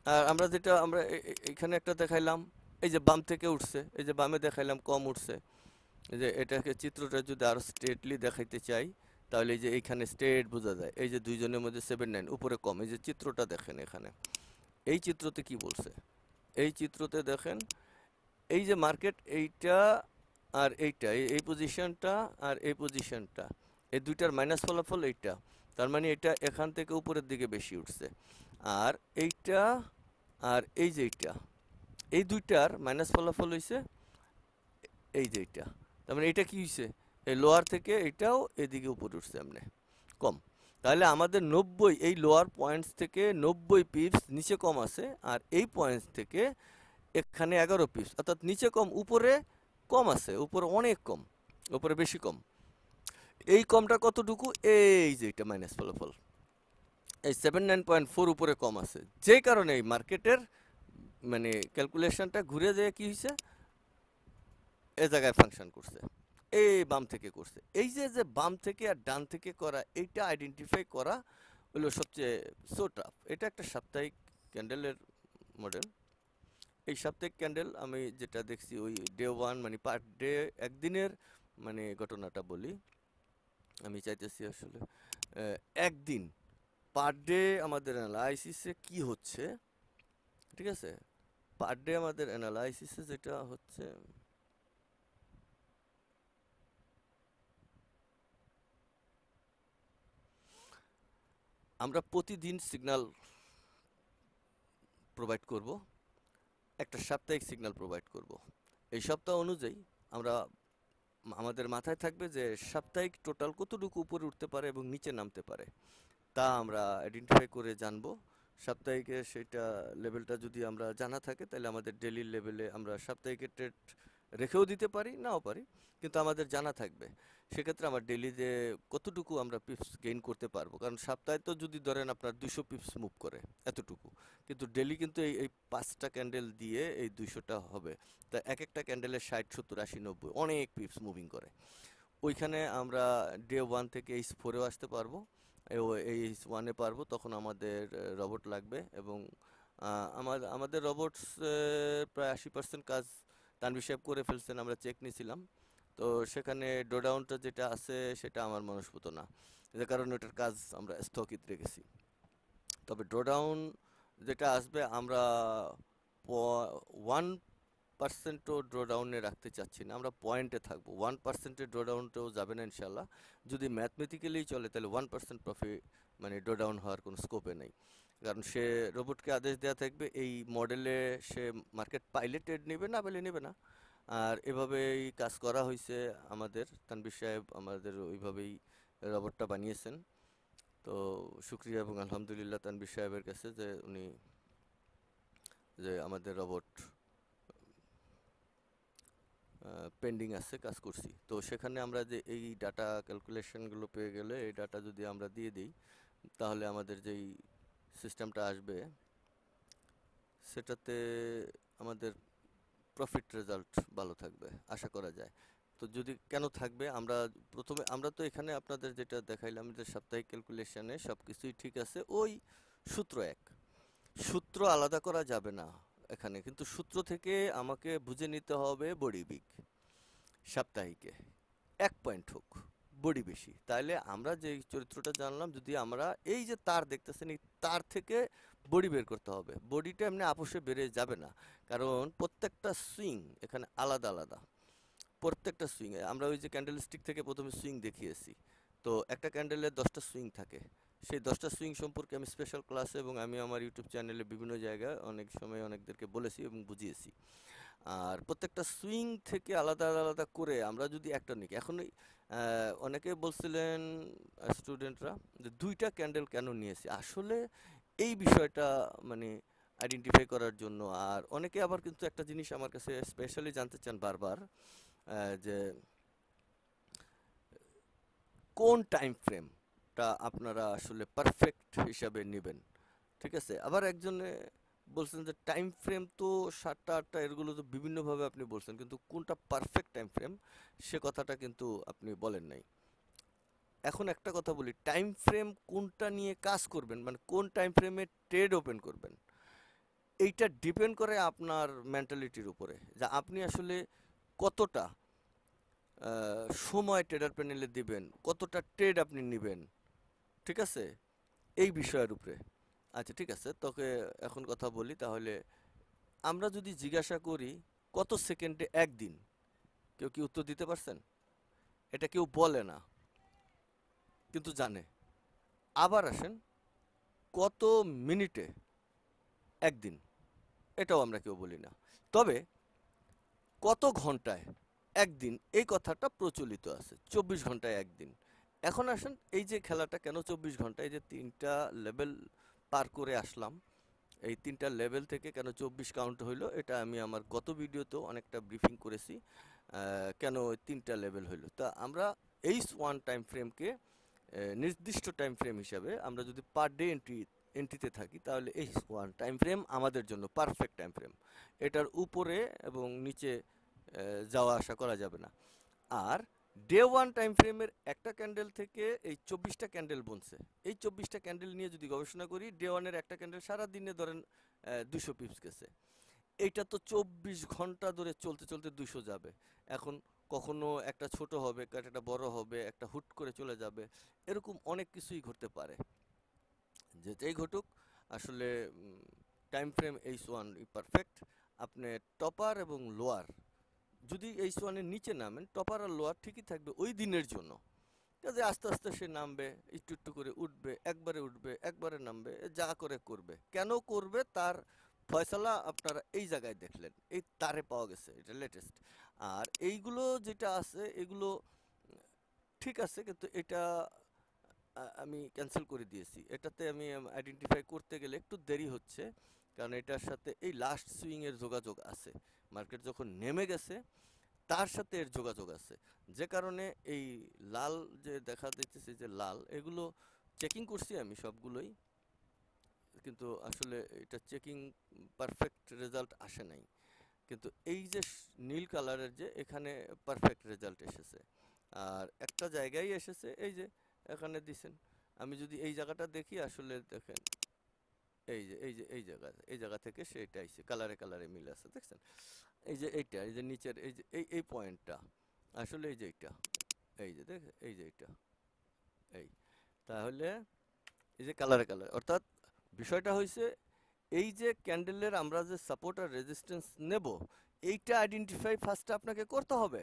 আর আমরা যেটা এখানে একটা দেখাইলাম, এই যে বাম থেকে উঠছে, এই যে বামে দেখাইলাম কম উঠছে। এই যে এটাকে চিত্রটা যদি আরো স্ট্রেটলি দেখাইতে চাই, তাহলে এই যে এইখানে স্ট্রেট বোঝা যায়, এই যে দুইজনের মধ্যে 7-9 উপরে কম, এই যে চিত্রটা দেখেন এখানে, এই চিত্রতে কি বলছে, এই চিত্রতে দেখেন, এই যে মার্কেট এইটা আর এইটা, এই পজিশনটা আর এই পজিশনটা, এই দুইটার মাইনাস ফলাফল এইটা, তার মানে এটা এখান থেকে উপরের দিকে বেশি উঠছে। আর এইটা আর এই যে এইটা, এই দুইটার মাইনাস ফলাফল হইছে এই যে এইটা, তার মানে এটা কি হইছে, এই লোয়ার থেকে এটাও এদিকে উপরে উঠছে এমনি কম। তাহলে আমাদের 90, এই লোয়ার পয়েন্টস থেকে 90 পিপস নিচে কম আছে, আর এই পয়েন্টস থেকে এখানে 11 পিপস, অর্থাৎ নিচে কম, উপরে কম আছে, উপরে অনেক কম, উপরে বেশি কম। এই কমটা কতটুকু, এই যে এটা মাইনাস ফলাফল, এই 79.4 উপরে কম আছে, যে কারণে এই মার্কেটের মানে ক্যালকুলেশনটা ঘুরে যেয়ে কি হয়েছে, এই জায়গায় ফাংশন করছে, এই বাম থেকে করছে। এই যে বাম থেকে আর ডান থেকে করা, এইটা আইডেন্টিফাই করা হলো সবচেয়ে সো টাফ। এটা একটা সাপ্তাহিক ক্যান্ডেলের মডেল। এই সাপ্তাহিক ক্যান্ডেল আমি যেটা দেখছি, ওই ডে 1 মানে পার ডে, একদিনের মানে ঘটনাটা বলি, আমি চাইতেছি আসলে একদিন পার ডে আমাদের অ্যানালাইসিসে কি হচ্ছে, ঠিক আছে, পার ডে আমাদের অ্যানালাইসিসে যেটা হচ্ছে, আমরা প্রতিদিন সিগন্যাল প্রোভাইড করব, একটা সাপ্তাহিক সিগন্যাল প্রোভাইড করব। এই সপ্তাহ অনুযায়ী আমরা আমাদের মাথায় থাকবে যে সাপ্তাহিক টোটাল কতটুকু উপরে উঠতে পারে এবং নিচে নামতে পারে, তা আমরা আইডেন্টিফাই করে জানবো। সাপ্তাহিকের সেটা লেভেলটা যদি আমরা জানা থাকে, তাহলে আমাদের ডেলি লেভেলে আমরা সাপ্তাহিকের ট্রেড রেখেও দিতে পারি, নাও পারি, কিন্তু আমাদের জানা থাকবে। সেক্ষেত্রে আমার ডেইলি যে কতটুকু আমরা পিপস গেইন করতে পারবো, কারণ সপ্তাহে তো যদি ধরেন আপনার 200 পিপস মুভ করে এতটুকু, কিন্তু ডেইলি কিন্তু এই 5টা ক্যান্ডেল দিয়ে এই 200টা হবে। তা এক একটা ক্যান্ডেলের 60 70 80 90 অনেক পিপস মুভিং করে। ওইখানে আমরা ডে 1 থেকে এইচ 4-এও আসতে পারবো, এইচ 1-এ পারবো। তখন আমাদের রবট লাগবে, এবং আমাদের রবটস প্রায় 80% কাজ তানভীর সাহেব করে ফেলছেন, আমরা চেক নিয়েছিলাম। তো সেখানে ডোডাউনটা যেটা আছে সেটা আমার মনস্পুত না, যে কারণে ওটার কাজ আমরা স্থগিত রেখেছি। তবে ড্রডাউন যেটা আসবে আমরা 1%ও ড্রডাউনে রাখতে চাচ্ছি না, আমরা পয়েন্টে থাকবো। 1%-এর ড্রডাউনটাও যাবে না ইনশাল্লাহ। যদি ম্যাথমেটিক্যালি চলে তাহলে 1% প্রফিট মানে ড্রডাউন হওয়ার কোনো স্কোপে নেই, কারণ সে রোবটকে আদেশ দেওয়া থাকবে এই মডেলে সে মার্কেট পাইলে ট্রেড নেবে, না পেলে নেবে না। আর এভাবেই কাজ করা হয়েছে, আমাদের তানভীর সাহেব আমাদের ওইভাবেই রোবটটা বানিয়েছেন। তো শুক্রিয়া এবং আলহামদুলিল্লাহ তানভীর সাহেবের কাছে যে উনি যে আমাদের রোবট পেন্ডিং আছে, কাজ করছি। তো সেখানে আমরা যে এই ডাটা ক্যালকুলেশনগুলো পেয়ে গেলে এই ডাটা যদি আমরা দিয়ে দিই, তাহলে আমাদের যেই সিস্টেমটা আসবে সেটাতে আমাদের প্রফিট রেজাল্ট ভালো থাকবে আশা করা যায়। তো যদি কেন থাকবে, আমরা তো এখানে আপনাদের যেটা দেখাইলাম যে সাপ্তাহিক ক্যালকুলেশনে সব কিছুই ঠিক আছে, ওই সূত্র এক, সূত্র আলাদা করা যাবে না এখানে, কিন্তু সূত্র থেকে আমাকে বুঝে নিতে হবে বডি বিগ সাপ্তাহিকে 1 পয়েন্ট হোক বডি বেশি, তাইলে আমরা যে চরিত্রটা জানলাম, যদি আমরা এই যে তার দেখতেছেন এই তার থেকে বডি বের করতে হবে। বডিটা এমনি আপোষে বেড়ে যাবে না, কারণ প্রত্যেকটা সুইং এখানে আলাদা আলাদা। প্রত্যেকটা সুইং আমরা ওই যে ক্যান্ডেল স্টিক থেকে প্রথমে সুইং দেখিয়েছি, তো একটা ক্যান্ডেলের 10টা সুইং থাকে। সেই 10টা সুইং সম্পর্কে আমি স্পেশাল ক্লাসে এবং আমি আমার ইউটিউব চ্যানেলে বিভিন্ন জায়গায় অনেক সময় অনেকদেরকে বলেছি এবং বুঝিয়েছি। আর প্রত্যেকটা সুইং থেকে আলাদা আলাদা করে আমরা যদি একটা নিই, এখন অনেকে বলছিলেন স্টুডেন্টরা যে 2টা ক্যান্ডেল কেন নিয়েছি, আসলে এই বিষয়টা মানে আইডেন্টিফাই করার জন্য। আর অনেকে আবার কিন্তু একটা জিনিস আমার কাছে স্পেশালি জানতে চান বারবার, যে কোন টাইম ফ্রেমটা আপনারা আসলে পারফেক্ট হিসাবে নেবেন। ঠিক আছে, আবার একজনে বলছেন যে টাইম ফ্রেম তো 7টা 8টা এগুলো তো বিভিন্নভাবে আপনি বলছেন, কিন্তু কোনটা পারফেক্ট টাইম ফ্রেম সে কথাটা কিন্তু আপনি বলেন নাই। এখন একটা কথা বলি, টাইম ফ্রেম কোনটা নিয়ে কাজ করবেন, মানে কোন টাইম ফ্রেমে ট্রেড ওপেন করবেন, এইটা ডিপেন্ড করে আপনার মেন্টালিটির উপরে, যে আপনি আসলে কতটা সময় ট্রেডার প্যানেলে দিবেন, কতটা ট্রেড আপনি নেবেন। ঠিক আছে, এই বিষয়ের উপরে। আচ্ছা ঠিক আছে, তোকে এখন কথা বলি তাহলে। আমরা যদি জিজ্ঞাসা করি কত সেকেন্ডে একদিন, কেউ কি উত্তর দিতে পারছেন? এটা কেউ বলে না, কিন্তু জানে। আবার আসেন, কত মিনিটে একদিন, এটাও আমরা কেউ বলি না। তবে কত ঘন্টায় একদিন এই কথাটা প্রচলিত আছে, 24 ঘন্টায় একদিন। এখন আসেন, এই যে খেলাটা কেন 24 ঘন্টায়, যে 3টা লেভেল পার করে আসলাম, এই 3টা লেভেল থেকে কেন 24 কাউন্ট হইলো, এটা আমি আমার গত ভিডিওতেও অনেকটা ব্রিফিং করেছি। কেন ওই 3টা লেভেল হইলো, তা আমরা এইচ 1 টাইম ফ্রেমকে নির্দিষ্ট টাইম ফ্রেম হিসাবে আমরা যদি পার ডে এন্ট্রিতে থাকি, তাহলে এইচ 1 টাইম ফ্রেম আমাদের জন্য পারফেক্ট টাইম ফ্রেম। এটার উপরে এবং নিচে যাওয়া আসা করা যাবে না। আর ডে 1 টাইম ফ্রেমের একটা ক্যান্ডেল থেকে এই 24টা ক্যান্ডেল বনছে, এই 24টা ক্যান্ডেল নিয়ে যদি গবেষণা করি, ডে 1-এর একটা ক্যান্ডেল সারা দিনে ধরেন 200 পিপস গেছে। এইটা তো 24 ঘন্টা ধরে চলতে চলতে 200 যাবে। এখন কখনো একটা ছোট হবে, একটা বড় হবে, একটা হুট করে চলে যাবে, এরকম অনেক কিছুই ঘটতে পারে। যেটাই ঘটুক, আসলে টাইম ফ্রেম এইচ 1 পারফেক্ট। আপনি টপার এবং লোয়ার, যদি এইচ 1-এর নিচে নামেন, টপার আর লোয়ার ঠিকই থাকবে ওই দিনের জন্য। কাজে আস্তে আস্তে সে নামবে, একটু একটু করে উঠবে, একবারে উঠবে, একবারে নামবে, যা করে করবে। কেন করবে তার ফয়সালা আপনারা এই জায়গায় দেখলেন, এই তারে পাওয়া গেছে, এটা লেটেস্ট। আর এইগুলো যেটা আছে এগুলো ঠিক আছে, কিন্তু এটা আমি ক্যান্সেল করে দিয়েছি। এটাতে আমি আইডেন্টিফাই করতে গেলে একটু দেরি হচ্ছে, কারণ এটার সাথে এই লাস্ট সুইংয়ের যোগাযোগ আছে। মার্কেট যখন নেমে গেছে, তার সাথে এর যোগাযোগ আছে, যে কারণে এই লাল যে দেখা দিতেছে যে লাল, এগুলো চেকিং করছি আমি সবগুলোই, কিন্তু আসলে এটা চেকিং পারফেক্ট রেজাল্ট আসে নাই। কিন্তু এই যে নীল কালারের যে এখানে পারফেক্ট রেজাল্ট এসেছে। আর একটা জায়গায় এসেছে, এই যে এখানে দিছেন। আমি যদি এই জায়গাটা দেখি, আসলে দেখেন এই জায়গা থেকে সেটা আইছে, কালারে কালারে মিল আছে, দেখছেন? এই যে এইটা, এই যে নিচের এই যে এই পয়েন্টটা, আসলে এই যে এইটা, এই যে দেখ, এই যে এইটা, এই, তাহলে এই যে কালারে কালার, অর্থাৎ বিষয়টা হয়েছে এই যে ক্যান্ডেলের আমরা যে সাপোর্ট আর রেজিস্ট্যান্স নেব, এইটা আইডেন্টিফাই ফার্স্ট আপনাকে করতে হবে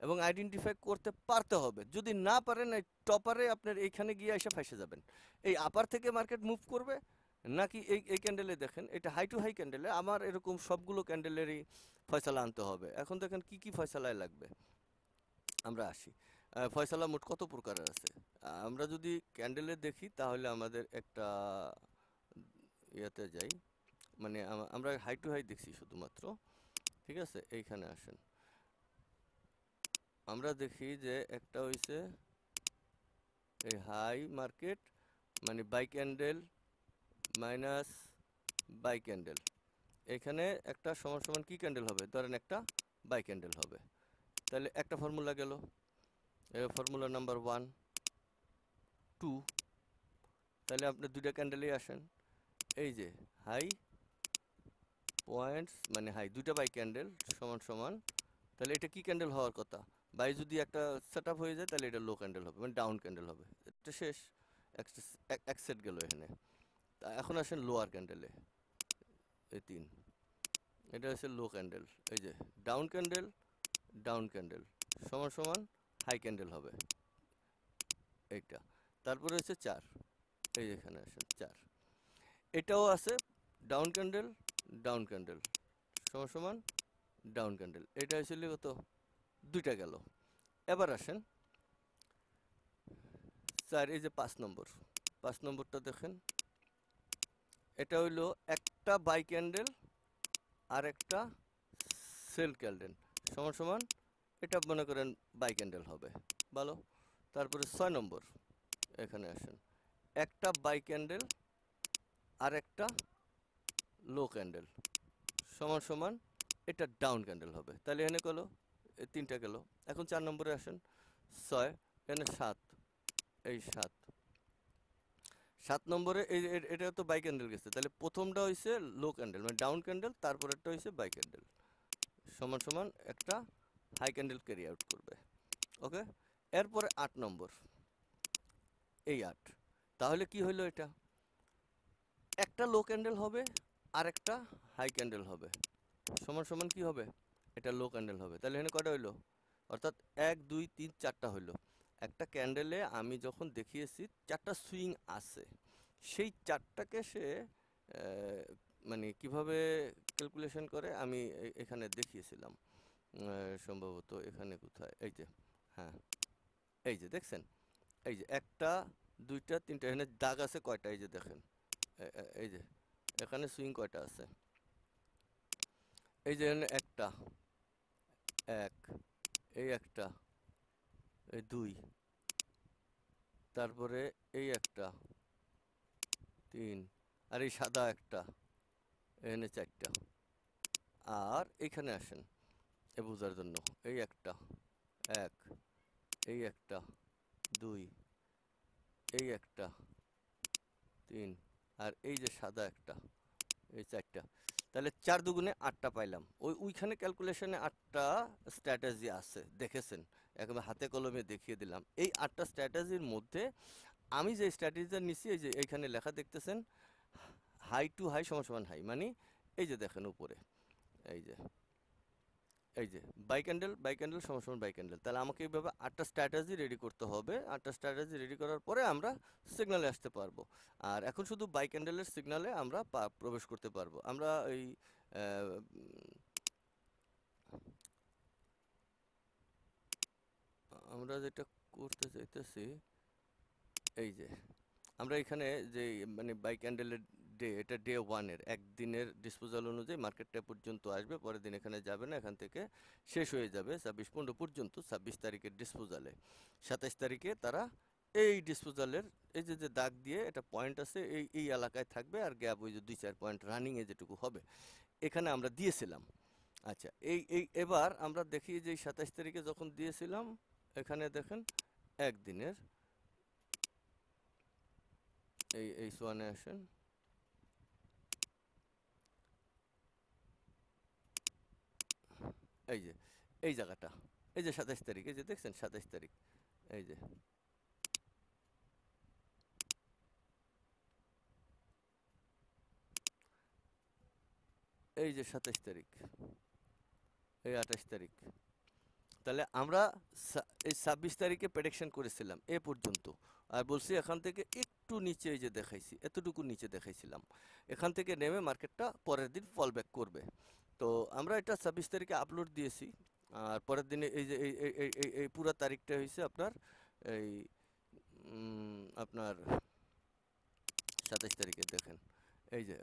এবং আইডেন্টিফাই করতে পারতে হবে। যদি না পারেন, এই টপারে আপনার এইখানে গিয়ে এসে ফাঁসে যাবেন। এই আপার থেকে মার্কেট মুভ করবে, নাকি এই ক্যান্ডেলে দেখেন, এটা হাই টু হাই ক্যান্ডেলে আমার এরকম সবগুলো ক্যান্ডেলেরই ফয়সালা আনতে হবে। এখন দেখেন কি কি ফয়সালায় লাগবে, আমরা আসি। ফয়সালা মোট কত প্রকারের আছে, আমরা যদি ক্যান্ডেলে দেখি তাহলে আমাদের একটা ইয়াতে যাই, মানে আমরা হাই টু হাই দেখছি শুধুমাত্র, ঠিক আছে? এইখানে আসেন, আমরা দেখি যে একটা হইছে এই হাই মার্কেট, মানে buy candle minus buy candle, এখানে একটা সমান সমান কি ক্যান্ডেল হবে, ধরেন একটা বাই ক্যান্ডেল হবে। তাহলে একটা ফর্মুলা গেল, ফর্মুলা নাম্বার 1 2, তাহলে আপনি দুইটা ক্যান্ডেলেই আসেন, এই যে হাই পয়েন্টস মানে হাই দুইটা বাই ক্যান্ডেল সমান সমান, তাহলে এটা কি ক্যান্ডেল হওয়ার কথা, বাই যদি একটা সেট আপ হয়ে যায় তাহলে এটা লো ক্যান্ডেল হবে, মানে ডাউন ক্যান্ডেল হবে। এটা শেষ, এক সেট গেল এখানে। তা এখন আসেন লোয়ার ক্যান্ডেলে, এই 3, এটা হচ্ছে লো ক্যান্ডেল, এই যে ডাউন ক্যান্ডেল সমান সমান হাই ক্যান্ডেল হবে এইটা। তারপরে হচ্ছে 4, এই যেখানে আসেন 4, এটাও আছে ডাউন ক্যান্ডেল সমান সমান ডাউন ক্যান্ডেল, এটা হয়েছিল কত, দুইটা গেল। এবার আসেন 4, এই যে 5 নম্বরটা দেখেন, এটা হইলো একটা বাই ক্যান্ডেল আর একটা সেল ক্যান্ডেল সমান সমান, এটা মনে করেন বাই ক্যান্ডেল হবে, ভালো। তারপরে 6 নম্বর, এখানে আসেন, একটা বাই ক্যান্ডেল আর একটা লো ক্যান্ডেল সমান সমান, এটা ডাউন ক্যান্ডেল হবে। তাহলে এখানে গেল, তিনটা গেল। এখন 4 নম্বরে আসেন, 6, এখানে 7, এই 7 নম্বরে এটা তো বাই ক্যান্ডেল গেছে, তাহলে প্রথমটা হয়েছে লো ক্যান্ডেল মানে ডাউন ক্যান্ডেল, তারপরেরটা হয়েছে বাই ক্যান্ডেল সমান সমান একটা হাই ক্যান্ডেল ক্যারি আউট করবে, ওকে। এরপরে 8 নম্বর, এই 8, তাহলে কি হইলো, এটা একটা লো ক্যান্ডেল হবে আর একটা হাই ক্যান্ডেল হবে সমান সমান কি হবে, এটা লো ক্যান্ডেল হবে। তাহলে এখানে কয়টা হইলো, অর্থাৎ 1 2 3 4টা হইলো। একটা ক্যান্ডেলে আমি যখন দেখিয়েছি 4টা সুইং আছে, সেই 4টাকে সে মানে কিভাবে ক্যালকুলেশন করে আমি এখানে দেখিয়েছিলাম, সম্ভবত এখানে কোথায়, এই যে, হ্যাঁ, এই যে দেখছেন, এই যে একটা দুইটা তিনটা, এখানে দাগ আছে কয়টা, এই যে দেখেন, এই যে এখানে সুইং কয়টা আছে, এই যে এখানে একটা, এক, এই একটা, এই 2, তারপরে এই একটা 3, আর এই সাদা একটা, এখানে 4টা। আর এখানে আসেন এ বোঝার জন্য, এই একটা, এক, এই একটা, 2, এই একটা, 3, আর এই যে সাদা একটা, এই 4টা। তাহলে 4 দুগুণে 8টা পাইলাম। ওইখানে ক্যালকুলেশনে 8টা স্ট্র্যাটেজি আছে, দেখেছেন, একেবারে হাতে কলমে দেখিয়ে দিলাম। এই 8টা স্ট্র্যাটেজির মধ্যে আমি যে স্ট্র্যাটেজিটা নিছি, এই যে এইখানে লেখা দেখতেছেন, হাই টু হাই সমান সমান হাই, মানে এই যে দেখেন উপরে, এই যে বাই ক্যান্ডেল সমান সমান বাই ক্যান্ডেল। তাহলে আমাকে এইভাবে 8টা স্ট্র্যাটেজি রেডি করতে হবে। 8টা স্ট্র্যাটেজি রেডি করার পরে আমরা সিগনালে আসতে পারবো। আর এখন শুধু বাই ক্যান্ডেলের সিগনালে আমরা প্রবেশ করতে পারবো। আমরা এই আমরা যেটা করতে চাইতেছি, এই যে আমরা এখানে যে মানে বাই ক্যান্ডেলের ডে, এটা ডে 1 এর একদিনের ডিসপোজাল অনুযায়ী মার্কেটটা পর্যন্ত আসবে, পরের দিন এখানে যাবে না, এখান থেকে শেষ হয়ে যাবে 26-15 পর্যন্ত 26 তারিখের ডিসপোজালে। 27 তারিখে তারা এই ডিসপোজালের এই যে যে দাগ দিয়ে এটা পয়েন্ট আছে, এই এলাকায় থাকবে, আর গ্যাপ ওই যে 2-4 পয়েন্ট রানিংয়ে যেটুকু হবে এখানে আমরা দিয়েছিলাম। আচ্ছা, এবার আমরা দেখি যে 27 তারিখে যখন দিয়েছিলাম, এখানে দেখেন একদিনের এই সোয়ানে আসেন, এই যে এই জায়গাটা, এই যে 27 তারিখ, এই যে দেখছেন 27 তারিখ, এই যে এই যে 27 তারিখ, এই 28 তারিখ, তাহলে আমরা এই 26 তারিখে প্রেডিকশন করেছিলাম এ পর্যন্ত, আর বলছি এখান থেকে একটু নিচে, এই যে দেখাইছি এতটুকু নিচে দেখাইছিলাম, এখান থেকে নেমে মার্কেটটা পরের দিন ফল ব্যাক করবে। তো আমরা এটা 26 তারিখে আপলোড দিয়েছি, আর পরের দিনে এই যে এই পুরো তারিখটা হয়েছে আপনার এই আপনার 27 তারিখে দেখেন, এই যে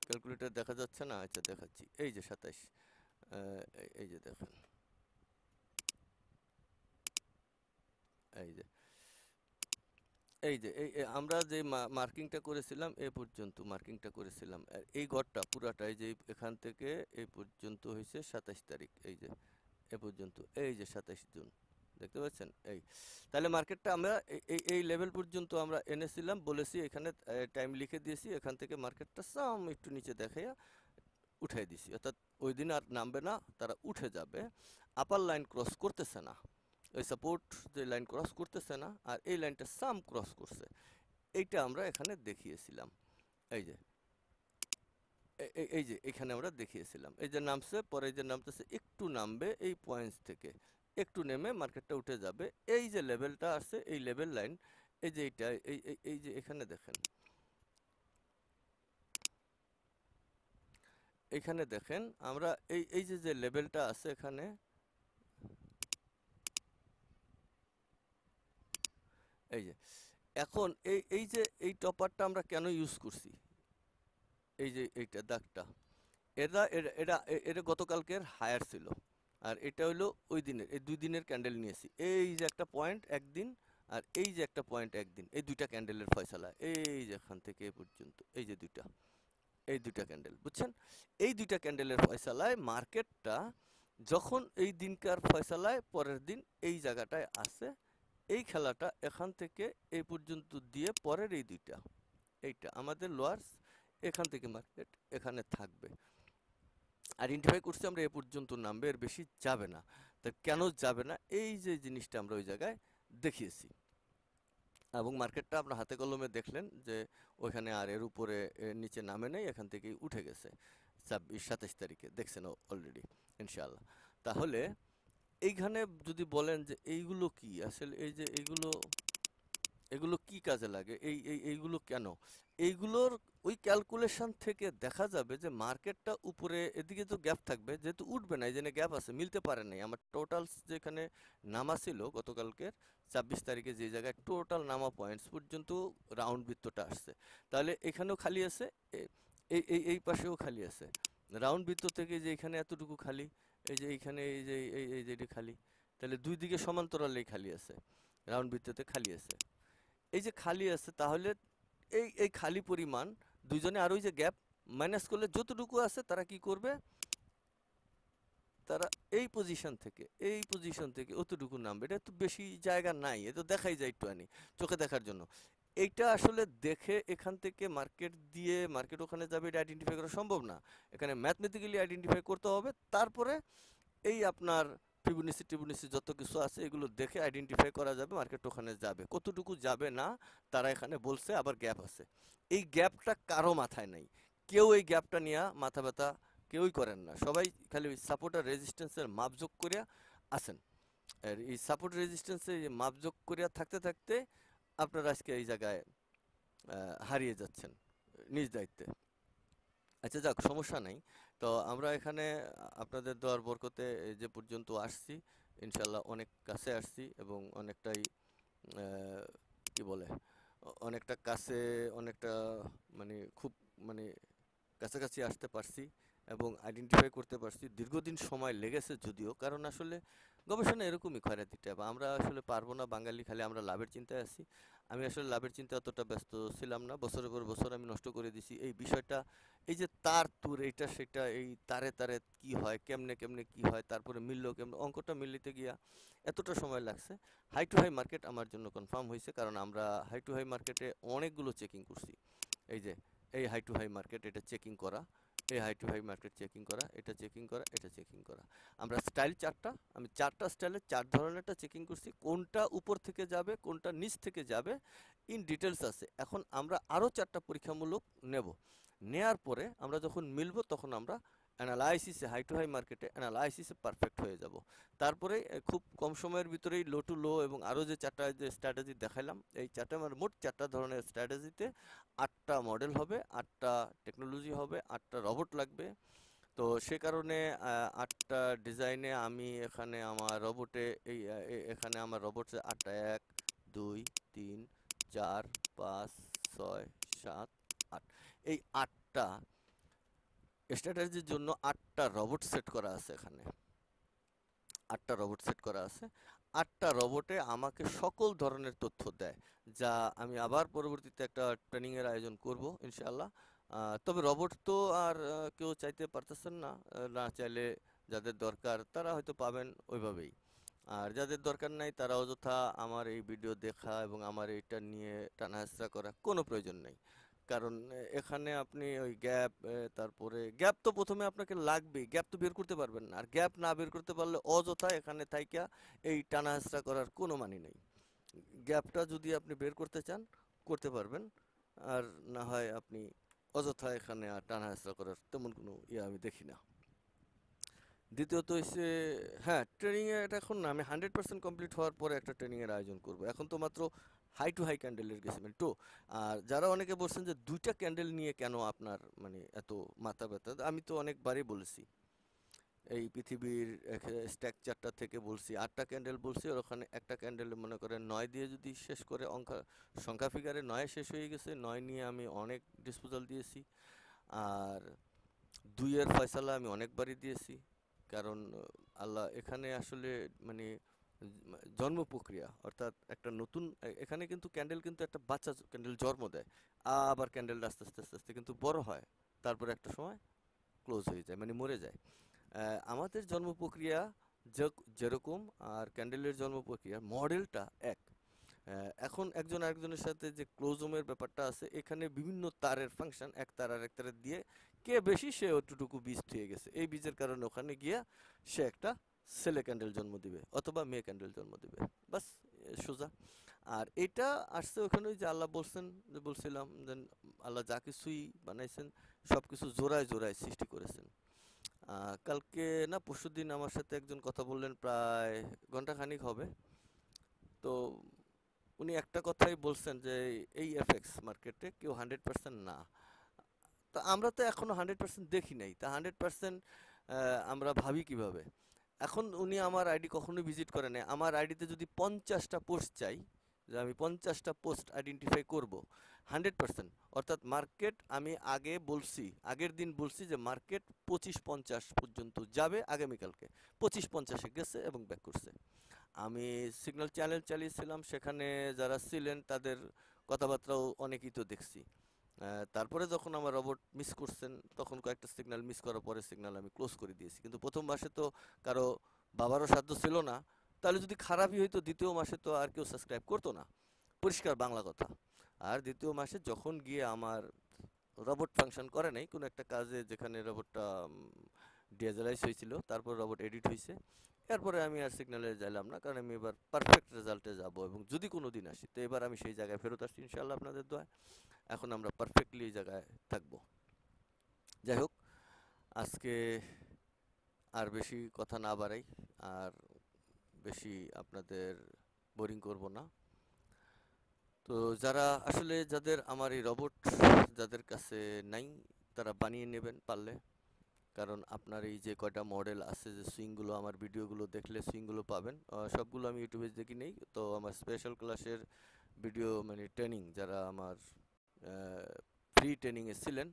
ক্যালকুলেটর দেখা যাচ্ছে না, আচ্ছা দেখাচ্ছি, এই যে 27, এই যে দেখেন, এই যে আমরা যে মার্কিংটা করেছিলাম এ পর্যন্ত মার্কিংটা করেছিলাম, আর এই ঘরটা পুরাটা এই যে এখান থেকে এই পর্যন্ত হয়েছে 27 তারিখ, এই যে এ পর্যন্ত, এই যে 27 জুন, দেখতে পাচ্ছেন। তাহলে মার্কেটটা আমরা এই লেভেল পর্যন্ত আমরা এনেছিলাম, বলেছি এখানে টাইম লিখে দিয়েছি, এখান থেকে মার্কেটটা সাম একটু নিচে দেখাইয়া উঠাই দিছি, অর্থাৎ ওই দিন আর নামবে না, তারা উঠে যাবে, আপার লাইন ক্রস করতেছে না, ওই সাপোর্ট যে লাইন ক্রস করতেছে না, আর এই লাইনটা সাম ক্রস করছে, এইটা আমরা এখানে দেখিয়েছিলাম। এই যে এই যে এখানে আমরা দেখিয়েছিলাম, এই যে নামছে, পরে এই যে নামতেছে, একটু নামবে এই পয়েন্টস থেকে, একটু নেমে মার্কেটটা উঠে যাবে, এই যে লেভেলটা আছে এই লেভেল লাইন, এই যে এইটা এই যে এখানে দেখেন, এখানে দেখেন আমরা এই যে যে লেভেলটা আছে এখানে, এই যে এখন এই যে এই টপারটা আমরা কেন ইউজ করছি, এই যে এইটা দাগটা, এটা এটা এটা এটা গতকালকের হায়ার ছিল, আর এটা হলো ওই দিনের, এই 2 দিনের ক্যান্ডেল নিয়েছি, এই যে একটা পয়েন্ট একদিন, আর এই যে একটা পয়েন্ট একদিন, এই দুইটা ক্যান্ডেলের ফয়সালা, এই যে এখান থেকে এ পর্যন্ত, এই যে এই দুইটা ক্যান্ডেল, বুঝছেন, এই দুইটা ক্যান্ডেলের ফয়সালায় মার্কেটটা যখন এই দিনকার ফয়সালায় পরের দিন এই জায়গাটায় আসে, এই খেলাটা এখান থেকে এই পর্যন্ত দিয়ে পরের এই দুইটা, এইটা আমাদের লোয়ার্স, এখান থেকে মার্কেট এখানে থাকবে, আইডেন্টিফাই করছি আমরা এ পর্যন্ত নামবে, এর বেশি যাবে না। তা কেন যাবে না, এই যে জিনিসটা আমরা ওই জায়গায় দেখিয়েছি, এবং মার্কেটটা আপনার হাতে কলমে দেখলেন যে ওইখানে আর এর উপরে এর নিচে নামে নেই, এখান থেকেই উঠে গেছে 27 তারিখে, দেখছেন অলরেডি ইনশাআল্লাহ। তাহলে এইখানে যদি বলেন যে এইগুলো কি আসলে, এই যে এগুলো কি কাজে লাগে, এইগুলো কেন, এইগুলোর ওই ক্যালকুলেশন থেকে দেখা যাবে যে মার্কেটটা উপরে এদিকে তো গ্যাপ থাকবে, যেহেতু উঠবে না, এই জন্য গ্যাপ আছে, মিলতে পারে নাই, আমার টোটাল যেখানে নামা ছিল গতকালকের 26 তারিখে, যে জায়গায় টোটাল নামা পয়েন্টস পর্যন্ত রাউন্ড বৃত্তটা আসছে, তাহলে এখানেও খালি আছে, এই পাশেও খালি আছে, রাউন্ড বৃত্ত থেকে যে এখানে এতটুকু খালি, এই যে এইখানে এই যে এটা খালি, তাহলে দুই দিকে সমান্তরালেই খালি আছে, রাউন্ড বৃত্ততে খালি আছে, এই যে খালি আছে, তাহলে এই খালি পরিমাণ দুইজনে আর ওই যে গ্যাপ মাইনাস করলে যতটুকু আছে তারা কি করবে, তারা এই পজিশন থেকে অতটুকু নামবে, এটা তো বেশি জায়গা নাই, এ তো দেখাই যায় একটু আনি চোখে দেখার জন্য, এইটা আসলে দেখে এখান থেকে মার্কেট দিয়ে মার্কেট ওখানে যাবে এটা আইডেন্টিফাই করা সম্ভব না, এখানে ম্যাথমেটিক্যালি আইডেন্টিফাই করতে হবে, তারপরে এই আপনার ফিবোনাচি যত কিছু আছে এগুলো দেখে আইডেন্টিফাই করা যাবে মার্কেট ওখানে যাবে, কতটুকু যাবে না তারা এখানে বলছে, আবার গ্যাপ আছে, এই গ্যাপটা কারো মাথায় নাই, কেউ এই গ্যাপটা নিয়ে মাথা ব্যথা কেউই করেন না, সবাই খালি ওই সাপোর্ট আর রেজিস্ট্যান্সের মাপযোগ করিয়া আসেন, আর এই সাপোর্ট রেজিস্ট্যান্সে মাপযোগ করিয়া থাকতে থাকতে আপনারা আজকে এই জায়গায় হারিয়ে যাচ্ছেন নিজ দায়িত্বে। আচ্ছা যাক, সমস্যা নাই। তো আমরা এখানে আপনাদের দোয়ার বরকতে এই যে পর্যন্ত আসছি, ইনশাল্লাহ অনেক কাছে আসছি, এবং অনেকটাই কি বলে, অনেকটা কাছে, অনেকটা মানে খুব মানে কাছাকাছি আসতে পারছি এবং আইডেন্টিফাই করতে পারছি। দীর্ঘদিন সময় লেগেছে যদিও, কারণ আসলে গবেষণা এরকমই খয়রাতি ট্যাপ। আমরা আসলে পারবো না, বাঙালি খালি আমরা লাভের চিন্তায় আছি। আমি আসলে লাভের চিন্তায় অতটা ব্যস্ত ছিলাম না, বছরের পর বছর আমি নষ্ট করে দিছি এই বিষয়টা। এই যে তার তুর এইটা সেটা, এই তারে তারে কি হয়, কেমনে কেমনে কি হয়, তারপরে মিললো কেমনে, অঙ্কটা মিলিতে গিয়া এতটা সময় লাগছে। হাই টু হাই মার্কেট আমার জন্য কনফার্ম হয়েছে, কারণ আমরা হাই টু হাই মার্কেটে অনেকগুলো চেকিং করছি। এই যে এই হাই টু হাই মার্কেট, এটা চেকিং করা, এই high to high market checking করা, এটা চেকিং করা, এটা চেকিং করা। আমরা স্টাইল চারটা, আমি চারটা স্টাইলে চার ধরনেরটা চেকিং করছি, কোনটা উপর থেকে যাবে কোনটা নিচ থেকে যাবে ইন ডিটেলস আছে। এখন আমরা আরও চারটা পরীক্ষামূলক নেব, নেয়ার পরে আমরা যখন মিলবো তখন আমরা অ্যানালাইসিসে, হাই টু হাই মার্কেটে অ্যানালাইসিসে পারফেক্ট হয়ে যাব। তারপরে খুব কম সময়ের ভিতরেই লো টু লো এবং আরও যে চারটা যে স্ট্র্যাটেজি দেখাইলাম, এই চারটা আমার মোট চারটা ধরনের স্ট্র্যাটেজিতে 8টা মডেল হবে, 8টা টেকনোলজি হবে, 8টা রবট লাগবে। তো সে কারণে 8টা ডিজাইনে আমি এখানে আমার রবটে এখানে আমার রবট 8টা, 1 2 3 4 5 6 7 8, এই 8টা স্ট্র্যাটেজির জন্য 8টা রবট সেট করা আছে এখানে। 8টা রবট সেট করা আছে। 8টা রবটে আমাকে সকল ধরনের তথ্য দেয়, যা আমি আবার পরবর্তীতে একটা ট্রেনিংয়ের আয়োজন করব ইনশাআল্লাহ। তবে রবট তো আর কেউ চাইতে পারতেছেন না, না চাইলে যাদের দরকার তারা হয়তো পাবেন ওইভাবেই। আর যাদের দরকার নাই তারা অযথা আমার এই ভিডিও দেখা এবং আমার এইটা নিয়ে টানাহেঁচড়া করা কোনো প্রয়োজন নেই। কারণ এখানে আপনি ওই গ্যাপ, তারপরে গ্যাপ তো প্রথমে আপনাকে লাগবেই, গ্যাপ তো বের করতে পারবেন না। আর গ্যাপ না বের করতে পারলে অযথা এখানে থাইকা এই টানাহেঁচড়া করার কোনো মানে নেই। গ্যাপটা যদি আপনি বের করতে চান করতে পারবেন, আর না হয় আপনি অযথা এখানে আর টানাহেঁচড়া করার তেমন কোনো ইয়ে আমি দেখি না। দ্বিতীয়ত হচ্ছে, হ্যাঁ, ট্রেনিংয়ে এটা এখন না, আমি 100% কমপ্লিট হওয়ার পরে একটা ট্রেনিংয়ের আয়োজন করব। এখন তো মাত্র হাই টু হাই ক্যান্ডেলের গেছে মানে তো। আর যারা অনেকে বলছেন যে 2টা ক্যান্ডেল নিয়ে কেন আপনার মানে এত মাথা ব্যথা, আমি তো অনেকবারই বলেছি এই পৃথিবীর স্ট্রাকচারটা থেকে বলছি 8টা ক্যান্ডেল বলছি, আর ওখানে একটা ক্যান্ডেল মনে করেন 9 দিয়ে যদি শেষ করে, সংখ্যা ফিগারে 9 শেষ হয়ে গেছে, 9 নিয়ে আমি অনেক ডিসপোজাল দিয়েছি। আর 2-এর ফয়সালা আমি অনেকবারই দিয়েছি, কারণ আল্লাহ এখানে আসলে মানে জন্ম প্রক্রিয়া, অর্থাৎ একটা নতুন এখানে কিন্তু ক্যান্ডেল কিন্তু একটা বাচ্চা ক্যান্ডেল জন্ম দেয়, আবার ক্যান্ডেলটা আস্তে আস্তে আস্তে আস্তে কিন্তু বড় হয়, তারপরে একটা সময় ক্লোজ হয়ে যায় মানে মরে যায়। আমাদের জন্ম প্রক্রিয়া যেরকম আর ক্যান্ডেলের জন্ম প্রক্রিয়া মডেলটা এক। এখন একজন আরেকজনের সাথে যে ক্লোজোমের ব্যাপারটা আছে, এখানে বিভিন্ন তারের ফাংশন, এক তার আর এক তারের দিয়ে কে বেশি সে অতটুকু বীজ থুয়ে গেছে, এই বীজের কারণে ওখানে গিয়া সে একটা ছেলে ক্যান্ডেল জন্ম দিবে অথবা মেয়ে ক্যান্ডেল জন্ম দিবে, বাস সোজা। আর এটা আসছে ওখানে ওই যে আল্লাহ বলছেন, যে বলছিলাম যে আল্লাহ যা কিছুই বানাইছেন সব কিছু জোড়ায় জোড়ায় সৃষ্টি করেছেন। কালকে না পরশুদিন আমার সাথে একজন কথা বললেন, প্রায় ঘন্টাখানিক হবে। তো উনি একটা কথাই বলছেন যে এই এফএক্স মার্কেটে কেউ 100% না। তো আমরা তো এখনো 100% দেখি নাই, তা 100% আমরা ভাবি কিভাবে? এখন উনি আমার আইডি কখনোই ভিজিট করে নাই, আমার আইডিতে যদি 50টা পোস্ট চাই, যে আমি 50টা পোস্ট আইডেন্টিফাই করব 100%, অর্থাৎ মার্কেট আমি আগে বলছি, আগের দিন বলছি যে মার্কেট 25-50 পর্যন্ত যাবে আগামীকালকে, 25-50-এ গেছে এবং ব্যাক করছে। আমি সিগন্যাল চ্যানেল চালিয়েছিলাম, সেখানে যারা ছিলেন তাদের কথাবার্তাও অনেকেই তো দেখছি। তারপরে যখন আমার রোবট মিস করছেন তখন কয়েকটা সিগন্যাল মিস করার পরে সিগন্যাল আমি ক্লোজ করে দিয়েছি, কিন্তু প্রথম মাসে তো কারো বাবারও সাধ্য ছিল না, তাহলে যদি খারাপই হইতো দ্বিতীয় মাসে তো আর কেউ সাবস্ক্রাইব করতো না, পরিষ্কার বাংলা কথা। আর দ্বিতীয় মাসে যখন গিয়ে আমার রোবট ফাংশন করে নাই কোনো একটা কাজে, যেখানে রোবটটা ডিএজেলাইজ হয়েছিল, তারপর রোবট এডিট হয়েছে, এরপরে আমি আর সিগন্যালে যাইলাম না, কারণ আমি এবার পারফেক্ট রেজাল্টে যাব এবং যদি কোনো দিন আসি তো এবার আমি সেই জায়গায় ফেরত আসছি ইনশাআল্লাহ আপনাদের দোয়ায়। এখন আমরা পারফেক্টলি এই জায়গায় থাকবো। যাই হোক, আজকে আর বেশি কথা না বাড়াই, আর বেশি আপনাদের বোরিং করব না। তো যারা আসলে যাদের আমার এই রোবট যাদের কাছে নাই, তারা বানিয়ে নেবেন পারলে, কারণ আপনার এই যে কয়টা মডেল আছে, যে সুইংগুলো আমার ভিডিওগুলো দেখলে সুইংগুলো পাবেন, সবগুলো আমি ইউটিউবে দেখি নেই, তো আমার স্পেশাল ক্লাসের ভিডিও মানে ট্রেনিং, যারা আমার ফ্রি ট্রেনিংয়ে ছিলেন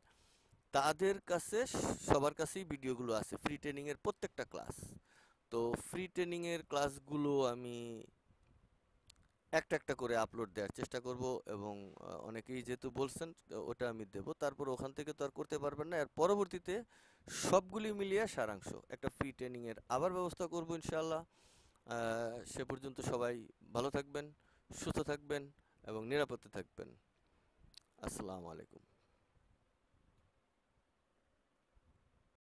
তাদের কাছে সবার কাছেই ভিডিওগুলো আছে ফ্রি ট্রেনিংয়ের প্রত্যেকটা ক্লাস। তো ফ্রি ট্রেনিংয়ের ক্লাসগুলো আমি একটা একটা করে আপলোড দেওয়ার চেষ্টা করব, এবং অনেকেই যেহেতু বলছেন ওটা আমি দেব। তারপর ওখান থেকে তো আর করতে পারবেন না, এর পরবর্তীতে সবগুলি মিলিয়ে সারাংশ একটা ফ্রি ট্রেনিংয়ের আবার ব্যবস্থা করব ইনশাআল্লাহ। সে পর্যন্ত সবাই ভালো থাকবেন, সুস্থ থাকবেন এবং নিরাপদে থাকবেন। আসসালামু আলাইকুম।